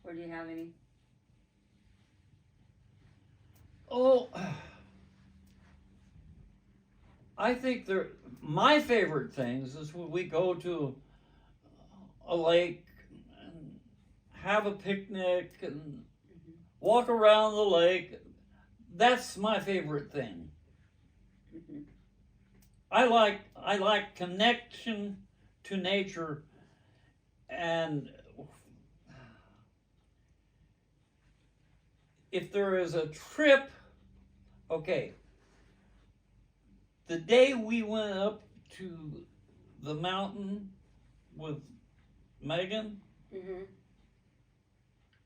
S3: Or do you have any?
S2: I think my favorite things is when we go to a lake and have a picnic and walk around the lake. That's my favorite thing. I like connection to nature, and if there is a trip, okay. The day we went up to the mountain with Megan,
S3: Mm-hmm.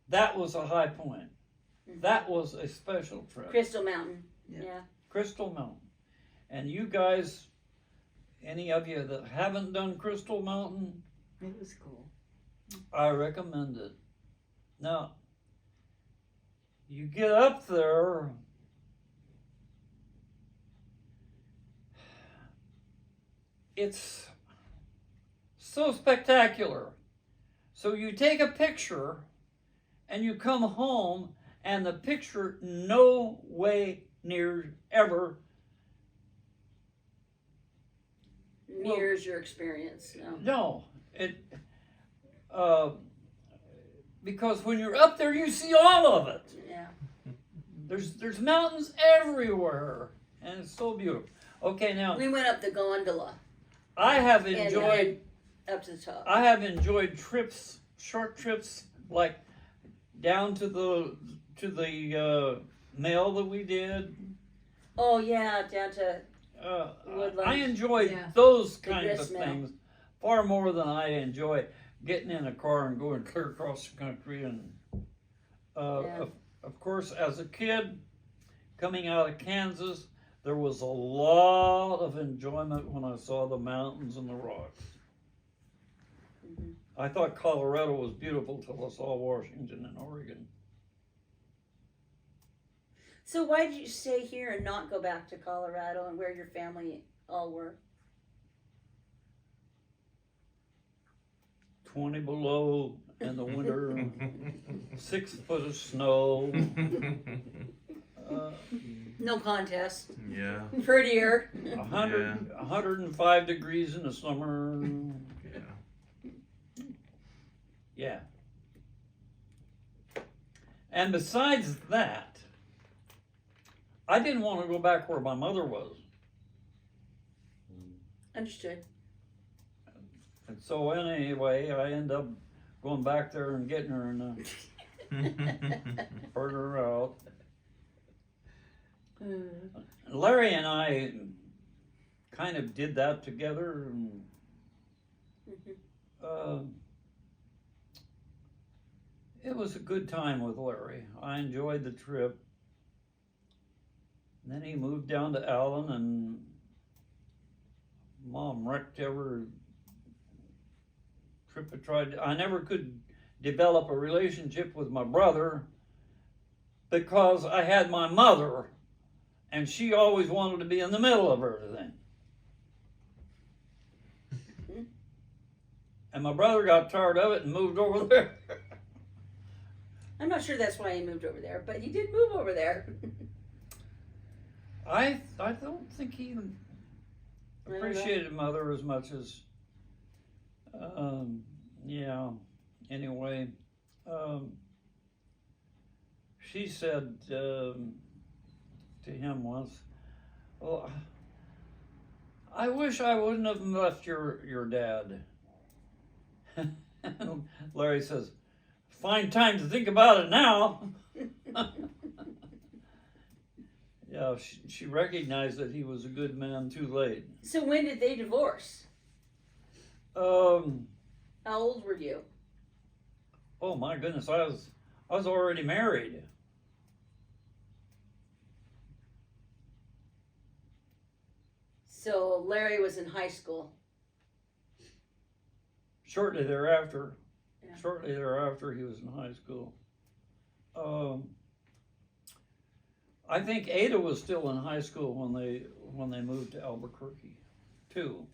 S2: that was a high point. That was a special trip.
S3: Crystal Mountain.
S5: Yeah.
S3: Yeah.
S2: Crystal Mountain. And you guys, any of you that haven't done Crystal Mountain,
S5: It was cool.
S2: I recommend it. Now, you get up there, it's so spectacular. So you take a picture and you come home, and the picture no way near ever
S3: Mirrors your experience. No.
S2: No, it because when you're up there, you see all of it.
S3: Yeah.
S2: There's mountains everywhere, and it's so beautiful. Okay, now
S3: We went up the gondola.
S2: I have
S3: and-
S2: enjoyed
S3: and up to the top.
S2: I have enjoyed trips, short trips, like down to the mill that we did.
S3: Oh yeah, down to Woodlands.
S2: I enjoyed
S5: Yeah.
S2: those
S3: The
S2: kinds of
S3: grist mill.
S2: things far more than I enjoy getting in a car and going clear across the country. And
S3: Yeah.
S2: of course, as a kid coming out of Kansas, there was a lot of enjoyment when I saw the mountains and the rocks.
S3: Mhm.
S2: I thought Colorado was beautiful till I saw Washington and Oregon.
S3: So why did you stay here and not go back to Colorado and where your family all were?
S2: 20 below in the winter, 6 foot of snow.
S3: No contest.
S1: Yeah.
S3: Prettier.
S2: 105 degrees in the summer.
S1: Yeah.
S2: Yeah. And besides that, I didn't want to go back where my mother was.
S3: Understood.
S2: And so anyway, I ended up going back there and getting her and hurt her out. Larry and I kind of did that together, and it was a good time with Larry. I enjoyed the trip. And then he moved down to Allen, and Mom wrecked every trip I tried. I never could develop a relationship with my brother because I had my mother, and she always wanted to be in the middle of everything. And my brother got tired of it and moved over there.
S3: I'm not sure that's why he moved over there, but he did move over there.
S2: I don't think he appreciated mother as much as, yeah, anyway, she said to him once, well, I wish I wouldn't have left your dad. Larry says, fine time to think about it now. Yeah, she recognized that he was a good man too late.
S3: So when did they divorce?
S2: How
S3: old were you?
S2: Oh my goodness, I was already married.
S3: So Larry was in high school.
S2: Shortly thereafter.
S3: Yeah.
S2: Shortly thereafter, he was in high school. I think Ada was still in high school when they moved to Albuquerque, too.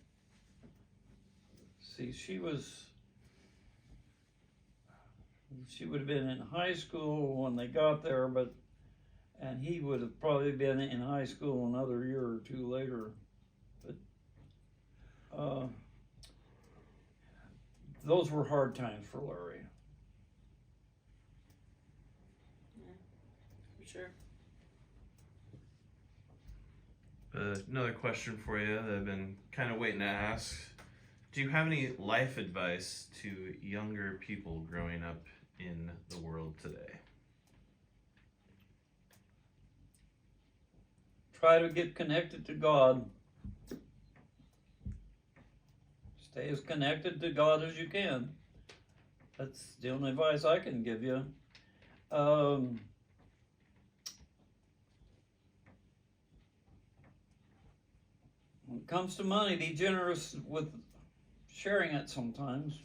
S2: See, she would have been in high school when they got there, and he would have probably been in high school another year or two later. But those were hard times for Larry.
S3: For sure.
S1: Another question for you that I've been kind of waiting to ask. Do you have any life advice to younger people growing up in the world today?
S2: Try to get connected to God. Stay as connected to God as you can. That's the only advice I can give you. When it comes to money, be generous with sharing it sometimes.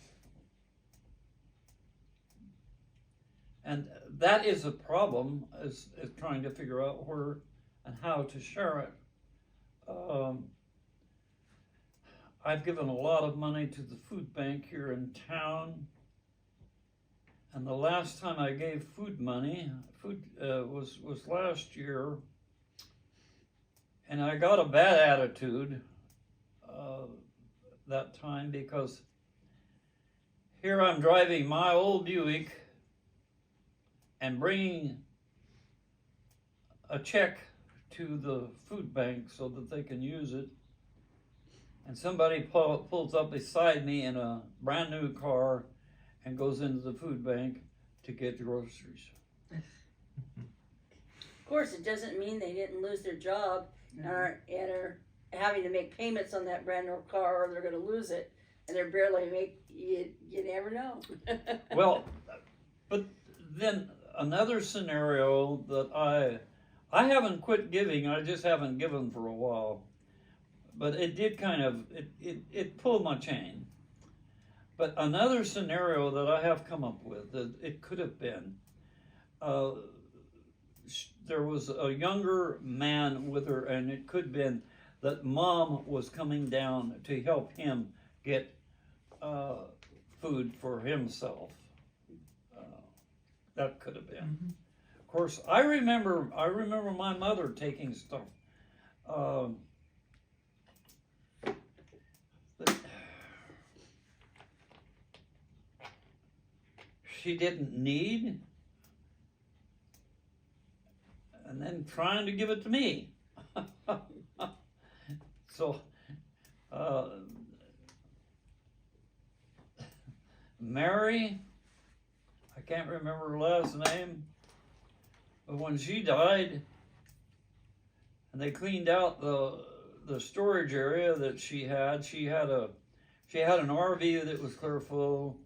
S2: And that is a problem, is trying to figure out where and how to share it. I've given a lot of money to the food bank here in town. And the last time I gave food money, was last year. And I got a bad attitude that time, because here I'm driving my old Buick and bringing a check to the food bank so that they can use it. And somebody pulls up beside me in a brand new car and goes into the food bank to get groceries.
S3: Of course, it doesn't mean they didn't lose their job and are having to make payments on that brand new car, or they're going to lose it, and they're barely you never know.
S2: Well, but then another scenario that I haven't quit giving, I just haven't given for a while. But it did kind of, it pulled my chain. But another scenario that I have come up with, that it could have been, there was a younger man with her, and it could have been that mom was coming down to help him get food for himself. That could have been.
S5: Mm-hmm.
S2: Of course, I remember my mother taking stuff. She didn't need, and then trying to give it to me. So, Mary, I can't remember her last name, but when she died, and they cleaned out the storage area that she had an RV that was clear full,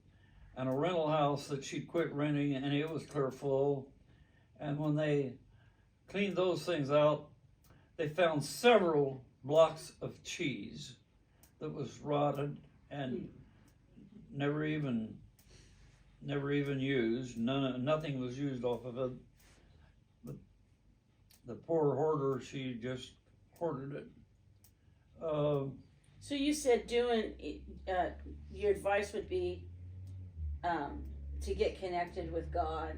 S2: and a rental house that she'd quit renting, and it was clear full. And when they cleaned those things out, they found several blocks of cheese that was rotted and never even used. Nothing was used off of it. But the poor hoarder, she just hoarded it.
S3: So you said your advice would be to get connected with God.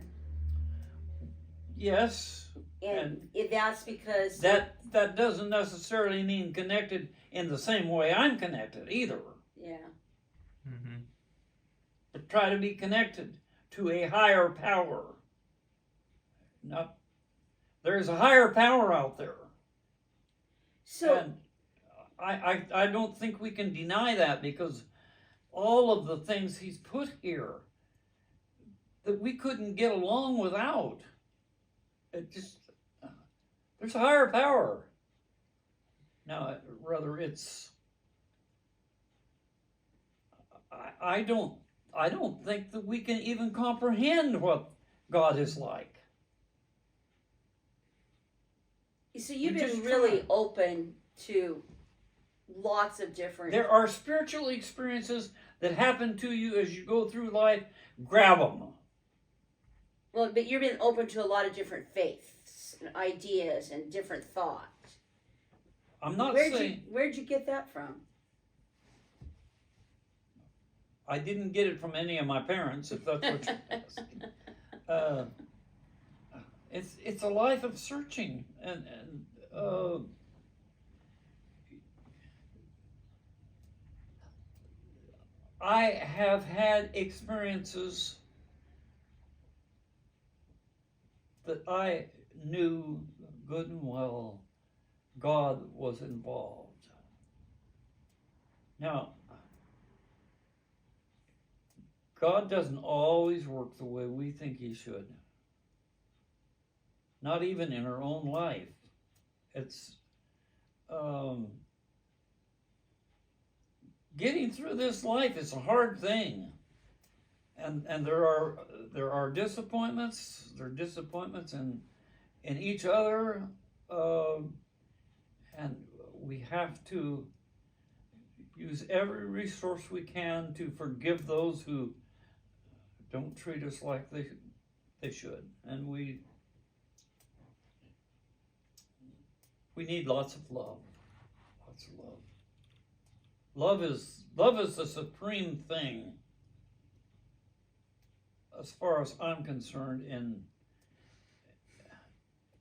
S2: Yes,
S3: And that's because
S2: that doesn't necessarily mean connected in the same way I'm connected either.
S3: yeah.
S1: Mm-hmm.
S2: But try to be connected to a higher power. There's a higher power out there.
S3: So
S2: And I don't think we can deny that, because all of the things he's put here that we couldn't get along without. It just, there's a higher power. Now, rather it's, I don't think that we can even comprehend what God is like.
S3: so you've
S2: we
S3: been
S2: just
S3: really
S2: try.
S3: open to lots of different.
S2: There are spiritual experiences that happen to you as you go through life. Grab them.
S3: Well, but you've been open to a lot of different faiths and ideas and different thoughts.
S2: I'm not
S3: Where'd
S2: saying
S3: you get that from?
S2: I didn't get it from any of my parents, if that's what you're asking. It's a life of searching, and I have had experiences that I knew good and well God was involved. Now, God doesn't always work the way we think he should. Not even in our own life. It's getting through this life is a hard thing. And there are disappointments. There are disappointments in each other, and we have to use every resource we can to forgive those who don't treat us like they should. And we need lots of love. Lots of love. Love is the supreme thing, as far as I'm concerned,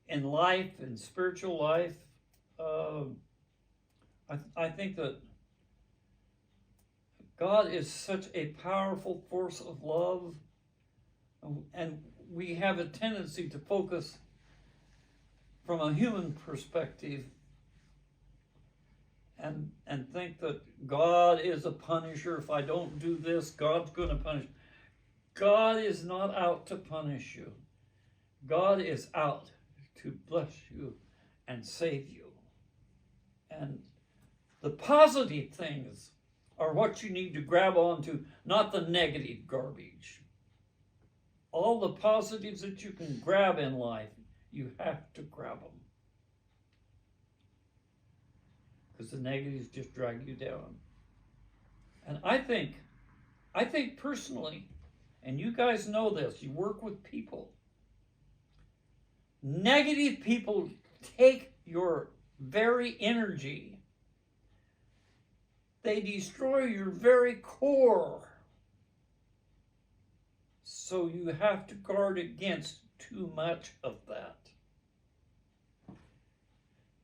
S2: in life, in spiritual life. I think that God is such a powerful force of love, and we have a tendency to focus from a human perspective and think that God is a punisher. If I don't do this, God's going to punish. God is not out to punish you. God is out to bless you and save you. And the positive things are what you need to grab onto, not the negative garbage. All the positives that you can grab in life, you have to grab them. Because the negatives just drag you down. And I think personally, and you guys know this, you work with people. Negative people take your very energy. They destroy your very core. So you have to guard against too much of that.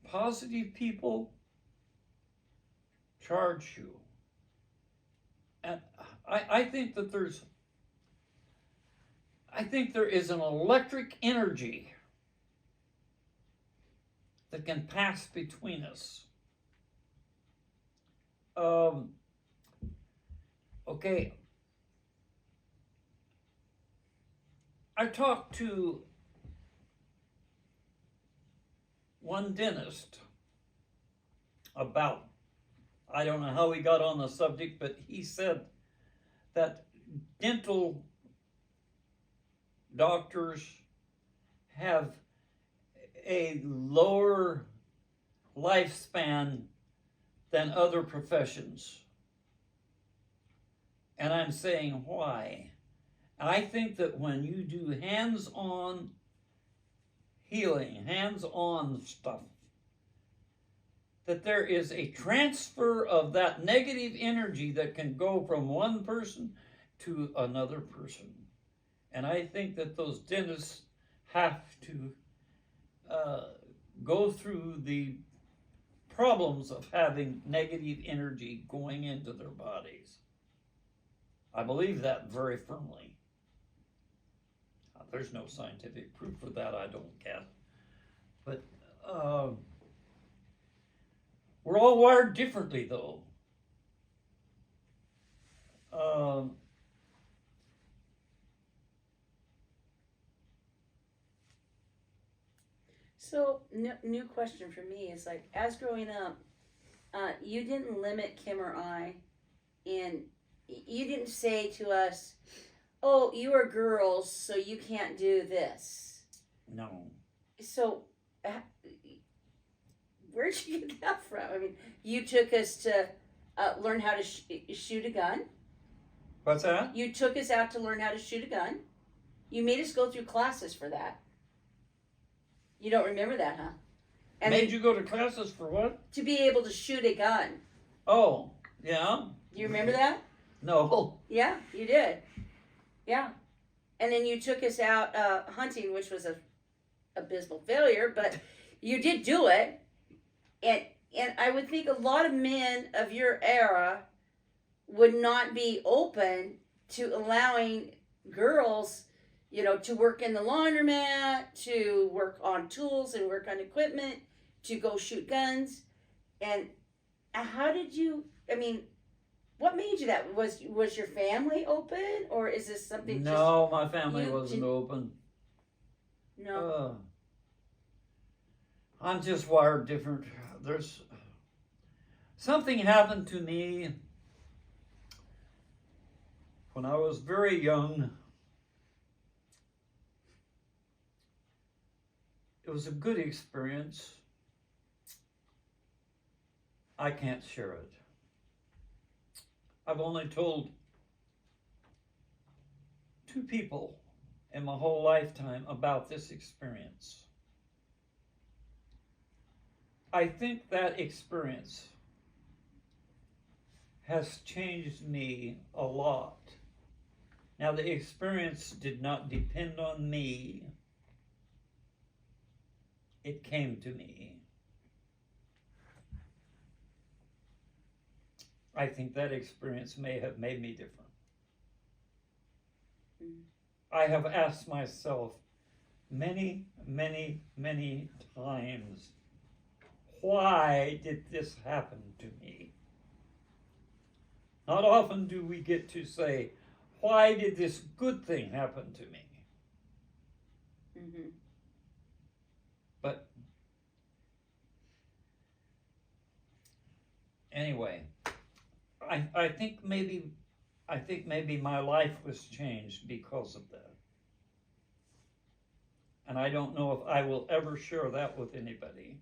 S2: Positive people charge you. And I think that there is an electric energy that can pass between us. Okay. I talked to one dentist about, I don't know how he got on the subject, but he said that dental doctors have a lower lifespan than other professions. And I'm saying, why? I think that when you do hands-on healing, hands-on stuff, that there is a transfer of that negative energy that can go from one person to another person. And I think that those dentists have to go through the problems of having negative energy going into their bodies. I believe that very firmly. There's no scientific proof for that, I don't guess. But we're all wired differently, though.
S3: So, new question for me is like, as growing up, you didn't limit Kim or I, and you didn't say to us, "Oh, you are girls, so you can't do this."
S2: No.
S3: So, where'd you get that from? I mean, you took us to learn how to shoot a gun.
S2: What's that?
S3: You took us out to learn how to shoot a gun. You made us go through classes for that. You don't remember that, huh? And
S2: Made you go to classes for what?
S3: to be able to shoot a gun.
S2: Oh, yeah.
S3: Do you remember that?
S2: No.
S3: Yeah, you did. Yeah. And then you took us out hunting, which was a abysmal failure, but you did do it. And I would think a lot of men of your era would not be open to allowing girls, to work in the laundromat, to work on tools and work on equipment, to go shoot guns, and how did you? I mean, what made you that? Was your family open, or is this something?
S2: No, my family
S3: you
S2: wasn't
S3: did-
S2: open.
S3: No.
S2: I'm just wired different. There's something happened to me when I was very young. It was a good experience. I can't share it. I've only told 2 people in my whole lifetime about this experience. I think that experience has changed me a lot. Now, the experience did not depend on me. It came to me. I think that experience may have made me different. I have asked myself many, many, many times, why did this happen to me? Not often do we get to say, why did this good thing happen to me?
S3: Mm-hmm.
S2: But anyway, I think maybe my life was changed because of that. And I don't know if I will ever share that with anybody.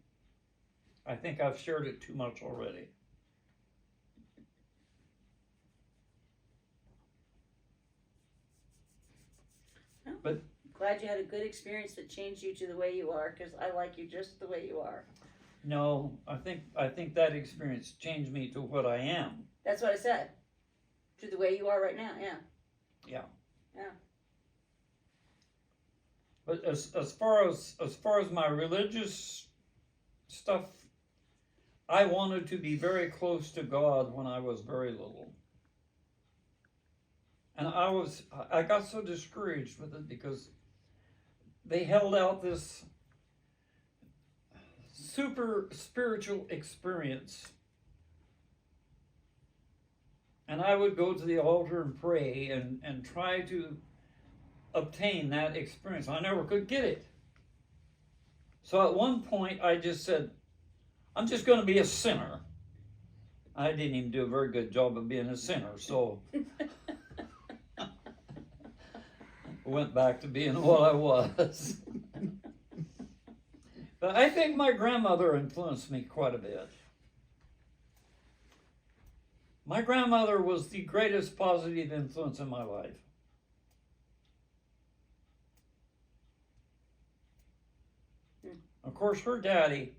S2: I think I've shared it too much already. But
S3: Glad you had a good experience that changed you to the way you are, because I like you just the way you are.
S2: no, I think that experience changed me to what I am.
S3: That's what I said. To the way you are right now, yeah.
S2: Yeah.
S3: Yeah.
S2: But as far as my religious stuff, I wanted to be very close to God when I was very little. And I got so discouraged with it because they held out this super spiritual experience. And I would go to the altar and pray and try to obtain that experience. I never could get it. So at one point I just said, I'm just going to be a sinner. I didn't even do a very good job of being a sinner, so I went back to being what I was. But I think my grandmother influenced me quite a bit. My grandmother was the greatest positive influence in my life. Of course, her daddy,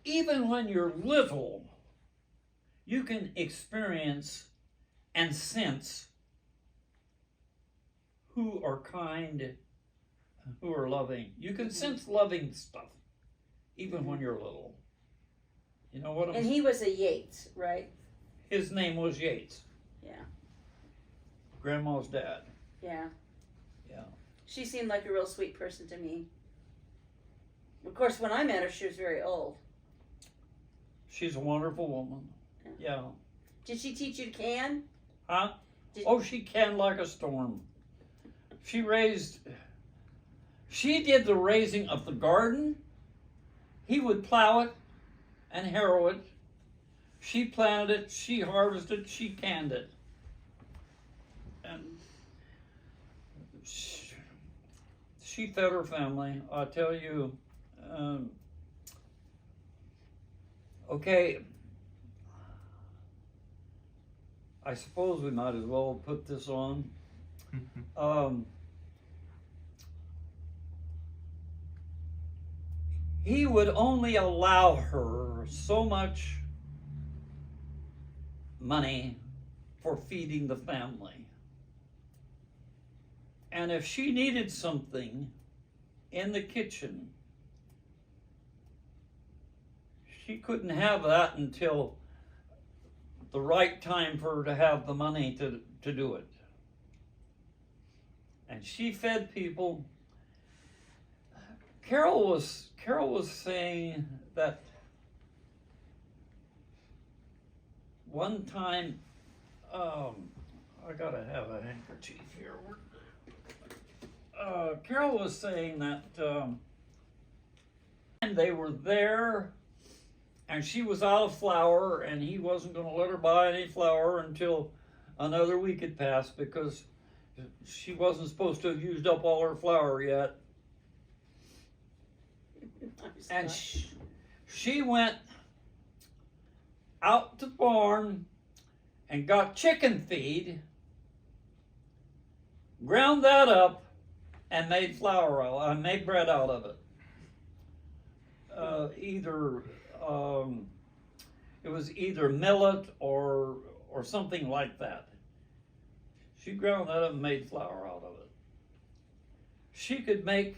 S2: even when you're little, you can experience and sense who are kind, who are loving. You can sense loving stuff, even when you're little. You know what I'm
S3: And
S2: saying?
S3: he was a Yates, right?
S2: His name was Yates.
S3: Yeah.
S2: Grandma's dad.
S3: Yeah.
S2: Yeah.
S3: She seemed like a real sweet person to me. Of course, when I met her, she was very old.
S2: She's a wonderful woman. Yeah.
S3: Did she teach you to can?
S2: Huh?
S3: Did-
S2: Oh, she can like a storm. She did the raising of the garden. He would plow it and harrow it. She planted it, she harvested, she canned it. And she fed her family, I tell you. Okay, I suppose we might as well put this on. He would only allow her so much money for feeding the family. And if she needed something in the kitchen, she couldn't have that until the right time for her to have the money to do it. And she fed people Carol was saying that one time, I gotta have a handkerchief here. Carol was saying that and they were there, and she was out of flour, and he wasn't going to let her buy any flour until another week had passed because she wasn't supposed to have used up all her flour yet. And she went out to the barn and got chicken feed, ground that up, and made flour out. I made bread out of it. It was either millet or something like that. She ground that up and made flour out of it. She could make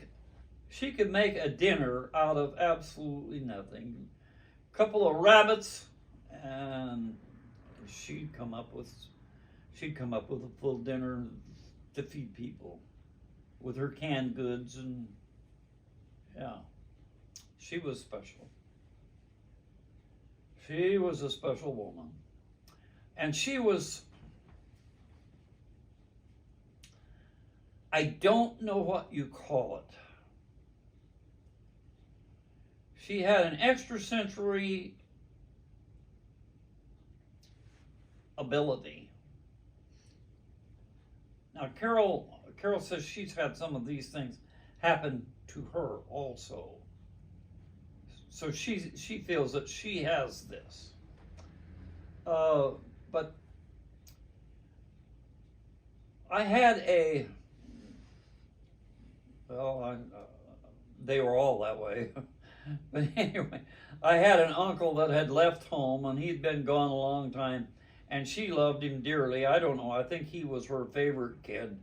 S2: a dinner out of absolutely nothing. A couple of rabbits, and she'd come up with a full dinner to feed people with her canned goods, and yeah, she was special. She was a special woman, and she was, I don't know what you call it. She had an extrasensory ability. Now, Carol says she's had some of these things happen to her also. So she feels that she has this. But I had they were all that way. But anyway, I had an uncle that had left home, and he'd been gone a long time, and she loved him dearly. I don't know, I think he was her favorite kid.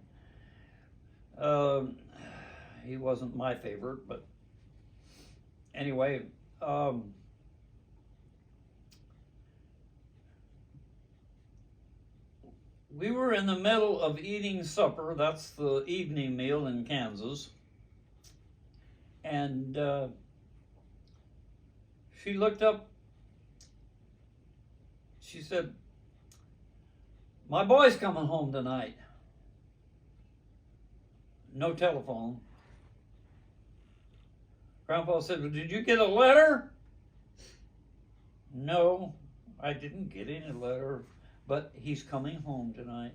S2: He wasn't my favorite, but anyway, we were in the middle of eating supper. That's the evening meal in Kansas. And she looked up. She said, "My boy's coming home tonight." No telephone. Grandpa said, "Well, did you get a letter?" "No, I didn't get any letter, but he's coming home tonight."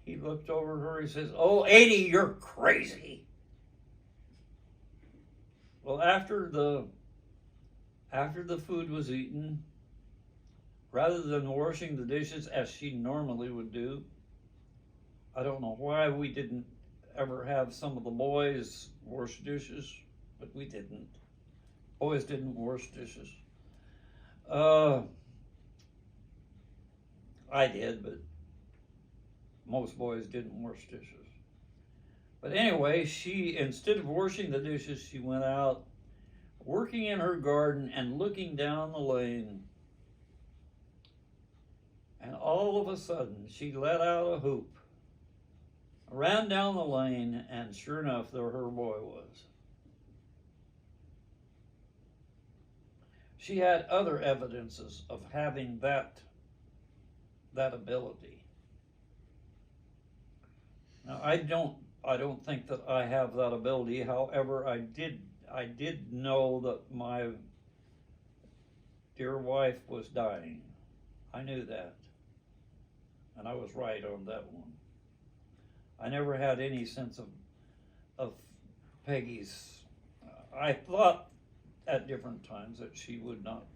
S2: He looked over at her, he says, "Oh, 80, you're crazy." Well, after the food was eaten, rather than washing the dishes as she normally would do, I don't know why we didn't ever have some of the boys wash dishes, but we didn't. Boys didn't wash dishes. I did, but most boys didn't wash dishes. But anyway, she, instead of washing the dishes, she went out working in her garden and looking down the lane. And all of a sudden, she let out a whoop, ran down the lane, and sure enough, there her boy was. She had other evidences of having that ability. Now, I don't think that I have that ability. However, I did know that my dear wife was dying. I knew that. And I was right on that one. I never had any sense of Peggy's. I thought at different times that she would not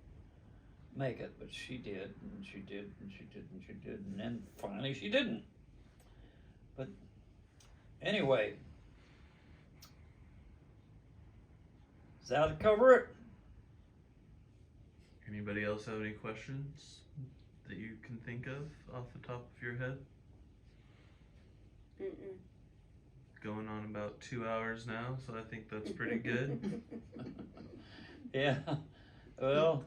S2: make it, but she did, and she did, and she did, and she did, and then finally she didn't. But anyway, does that cover it?
S1: Anybody else have any questions that you can think of off the top of your head?
S3: Mm-mm.
S1: Going on about 2 hours now, so I think that's pretty good.
S2: Yeah. Well,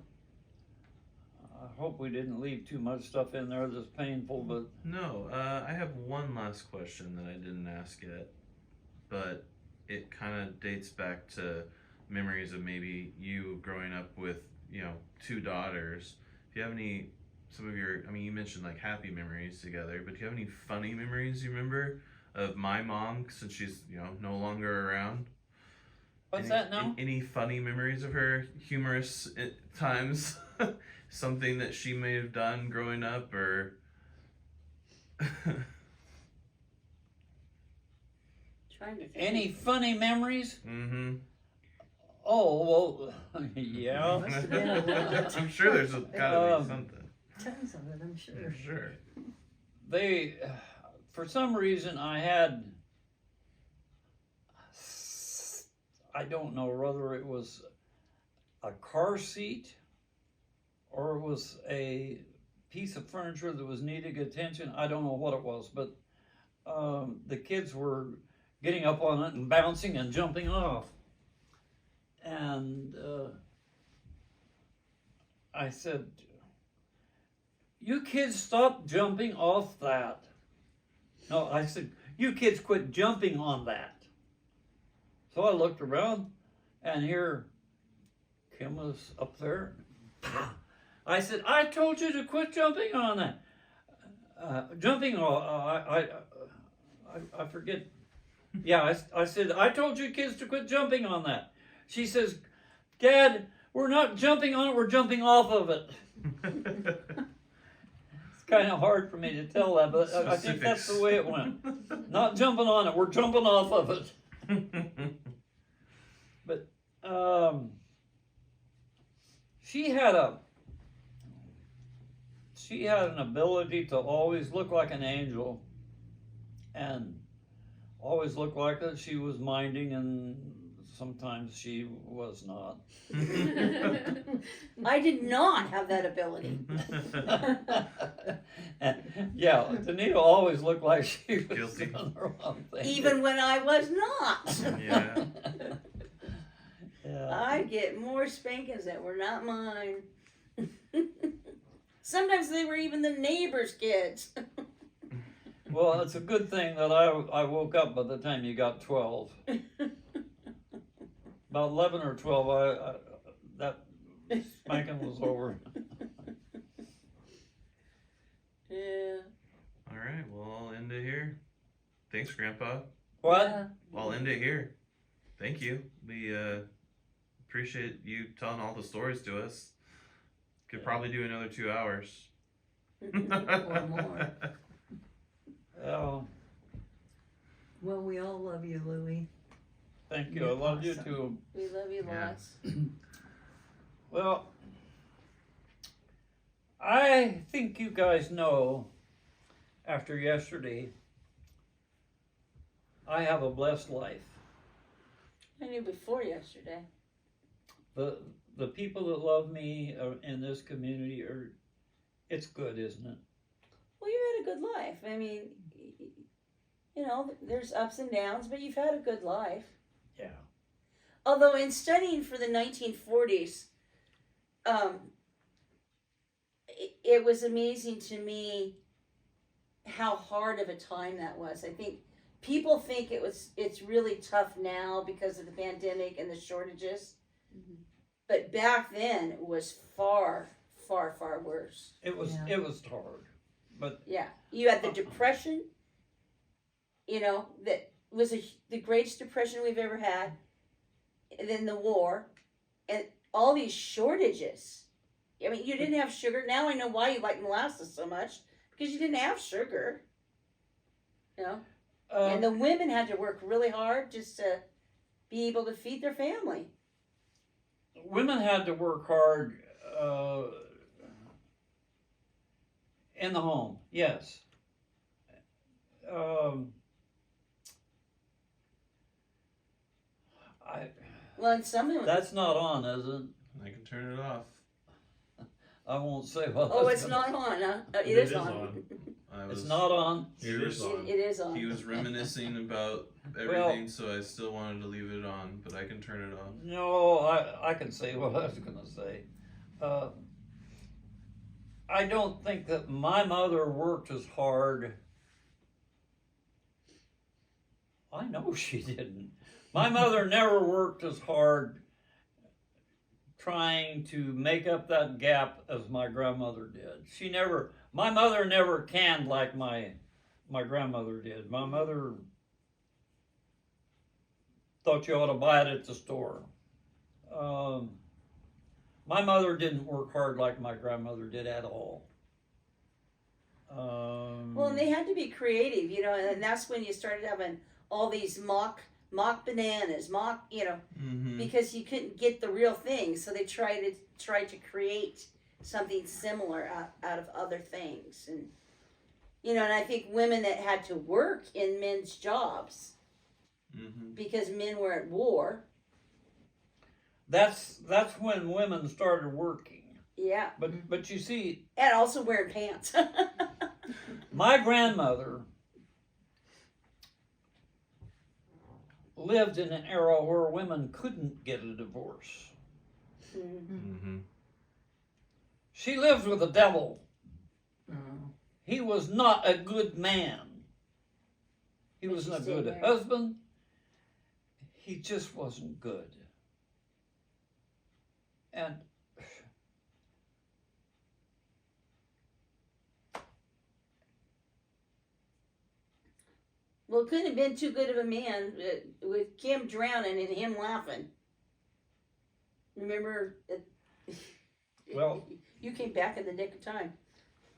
S2: I hope we didn't leave too much stuff in there that's painful, but
S1: No, I have one last question that I didn't ask yet, but it kind of dates back to memories of maybe you growing up with, you know, two daughters. If you have any, some of your, I mean, you mentioned like happy memories together, but do you have any funny memories you remember of my mom since she's, you know, no longer around?
S2: What's
S1: Any,
S2: that now?
S1: Any funny memories of her? Humorous times? Something that she may have done growing up, or
S3: Trying to think.
S2: Any funny memories?
S1: mm-hmm.
S2: Oh, well, yeah.
S5: Must have been a lot.
S1: I'm sure there's gotta be something.
S5: Tons of it, I'm sure.
S1: For sure.
S2: They, for some reason, I had, I don't know whether it was a car seat or it was a piece of furniture that was needing attention. I don't know what it was, but the kids were getting up on it and bouncing and jumping off. And I said, "You kids stop jumping off that." No, I said, "You kids quit jumping on that." So I looked around, and here Kim was up there. I said, "I told you to quit jumping on that." Jumping on, I forget. Yeah, I said, "I told you kids to quit jumping on that." She says, "Dad, we're not jumping on it, we're jumping off of it." It's kind of hard for me to tell that, but I think that's the way it went. Not jumping on it, we're jumping off of it. But she had an ability to always look like an angel, and always look like that she was minding, and sometimes she was not.
S3: I did not have that ability.
S2: Yeah, Danita always looked like she was
S1: Guilty.
S2: doing the wrong thing.
S3: Even when I was not.
S1: Yeah.
S2: Yeah.
S3: I'd get more spankings that were not mine. Sometimes they were even the neighbors' kids.
S2: Well, it's a good thing that I woke up by the time you got 12. About 11 or 12, that spanking was over.
S3: Yeah.
S1: All right. Well, I'll end it here. Thanks, Grandpa.
S2: What?
S5: Yeah.
S1: I'll end it here. Thank you. We appreciate you telling all the stories to us. Could probably do another 2 hours.
S5: Or more.
S2: Oh,
S5: Well, we all love you, Louie.
S2: thank you. I love you
S5: Awesome.
S2: too.
S3: We love you
S1: Yeah.
S3: lots.
S2: Well, I think you guys know, after yesterday, I have a blessed life.
S3: I knew before yesterday.
S2: The people that love me in this community it's good, isn't it?
S3: Well, you had a good life. I mean, you know, there's ups and downs, but you've had a good life.
S2: Yeah.
S3: Although in studying for the 1940s, it was amazing to me how hard of a time that was. I think people think it's really tough now because of the pandemic and the shortages.
S5: Mhm.
S3: But back then it was far, far, far worse.
S2: It was
S5: Yeah.
S2: it was hard, but
S3: Yeah, you had the Depression. You know, that was the greatest depression we've ever had. And then the war, and all these shortages. I mean, you didn't have sugar. Now I know why you like molasses so much, because you didn't have sugar. You know, and the women had to work really hard just to be able to feed their family.
S2: women had to work hard in the home. Yes.
S3: Well, and some of them.
S2: That's not on, is it?
S1: I can turn it off.
S2: I won't say what.
S3: Oh, it's not on, huh? It is on.
S1: I was,
S2: It's not on.
S1: He
S4: It
S1: was,
S4: is on.
S3: It is on.
S1: he was reminiscing about everything, so I still wanted to leave it on, but I can turn it off.
S2: No, I can say what I was gonna say. I don't think that my mother worked as hard. I know she didn't, My mother never worked as hard trying to make up that gap as my grandmother did. My mother never canned like my grandmother did. My mother thought you ought to buy it at the store. My mother didn't work hard like my grandmother did at all.
S3: Well, and they had to be creative, you know, and that's when you started having all these mock bananas,
S1: Mm-hmm.
S3: because you couldn't get the real thing, so they tried to create something similar out of other things, and and I think women that had to work in men's jobs
S1: Mm-hmm.
S3: because men were at war.
S2: That's when women started working.
S3: Yeah,
S2: But you see,
S3: and also wearing pants.
S2: my grandmother lived in an era where women couldn't get a divorce.
S1: Mm-hmm.
S2: She lived with the devil.
S5: Oh.
S2: He was not a good man. He
S3: But
S2: wasn't
S3: she
S2: a
S3: stayed
S2: good
S3: married.
S2: husband. He just wasn't good. And
S3: Well, it couldn't have been too good of a man with Kim drowning and him laughing. Remember?
S2: Well-
S3: you came back in the nick of time.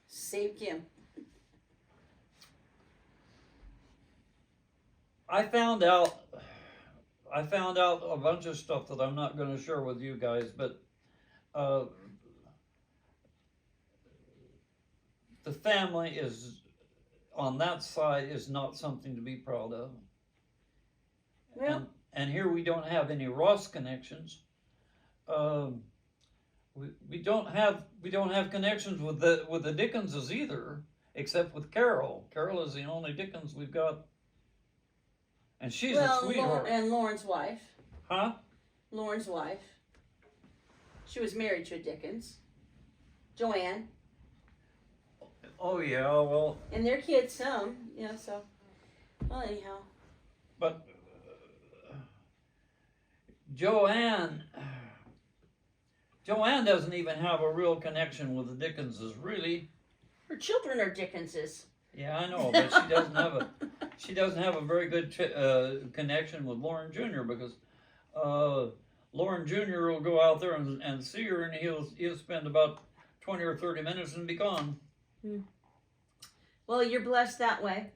S3: Saved Kim.
S2: I found out a bunch of stuff that I'm not going to share with you guys, but the family is on that side is not something to be proud of.
S3: Well,
S2: And here we don't have any Ross connections. We don't have connections with the Dickenses either, except with Carol. Carol is the only Dickens we've got, and she's a sweetheart.
S3: and Lauren's wife.
S2: Huh?
S3: Lauren's wife. She was married to a Dickens. Joanne.
S2: Oh yeah, well,
S3: And their kids, so. Well, anyhow.
S2: but Joanne doesn't even have a real connection with the Dickenses, really.
S3: Her children are Dickenses.
S2: Yeah, I know, but she doesn't have a very good connection with Lauren Jr. because Lauren Jr. will go out there and see her, and he'll spend about 20 or 30 minutes and be gone.
S3: Well, you're blessed that way.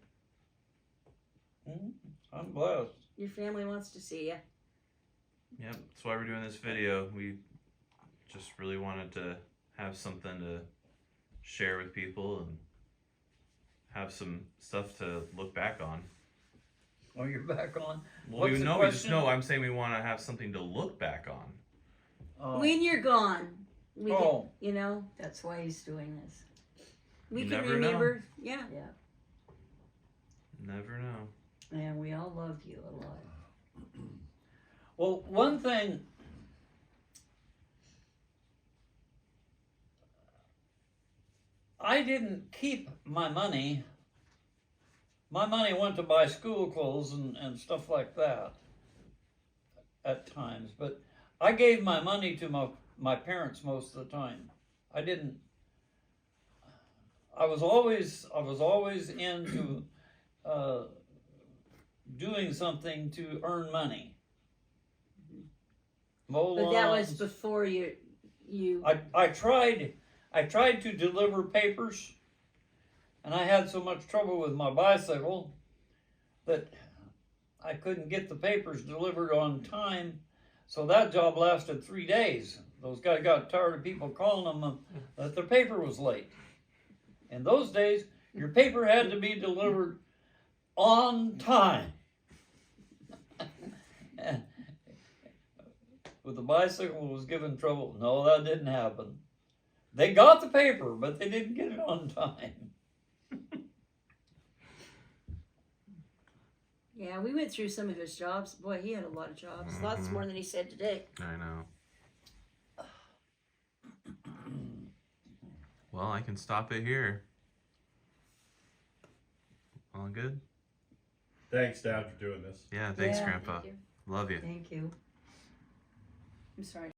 S2: I'm blessed.
S3: Your family wants to see you.
S1: Yep, that's why we're doing this video. We just really wanted to have something to share with people and have some stuff to look back on.
S2: Oh, you're back on?
S1: Well,
S2: What's
S1: we
S2: the
S1: know,
S2: question?
S1: I'm saying we want to have something to look back on.
S3: When you're gone, we
S2: Oh.
S3: can,
S5: That's why he's doing this.
S3: we
S1: You
S3: can
S1: never know.
S3: remember. Yeah.
S5: Yeah.
S1: Never know.
S5: And we all love you a lot.
S2: Well, one thing I didn't keep my money. My money went to buy school clothes and stuff like that at times, but I gave my money to my parents most of the time. I didn't. I was always into doing something to earn money. Mow
S3: But that was
S2: lawns.
S3: before you.
S2: I tried to deliver papers, and I had so much trouble with my bicycle that I couldn't get the papers delivered on time. So that job lasted 3 days. Those guys got tired of people calling them that their paper was late. In those days, your paper had to be delivered on time. And with the bicycle was given trouble. No, that didn't happen. They got the paper, but they didn't get it on time.
S3: Yeah, we went through some of his jobs. Boy, he had a lot of jobs. Lots more than he said today.
S1: I know. Well, I can stop it here. All good?
S4: Thanks, Dad, for doing this.
S1: Yeah, thanks,
S3: Yeah,
S1: Grandpa.
S3: thank you.
S1: Love you.
S5: Thank you.
S3: I'm sorry.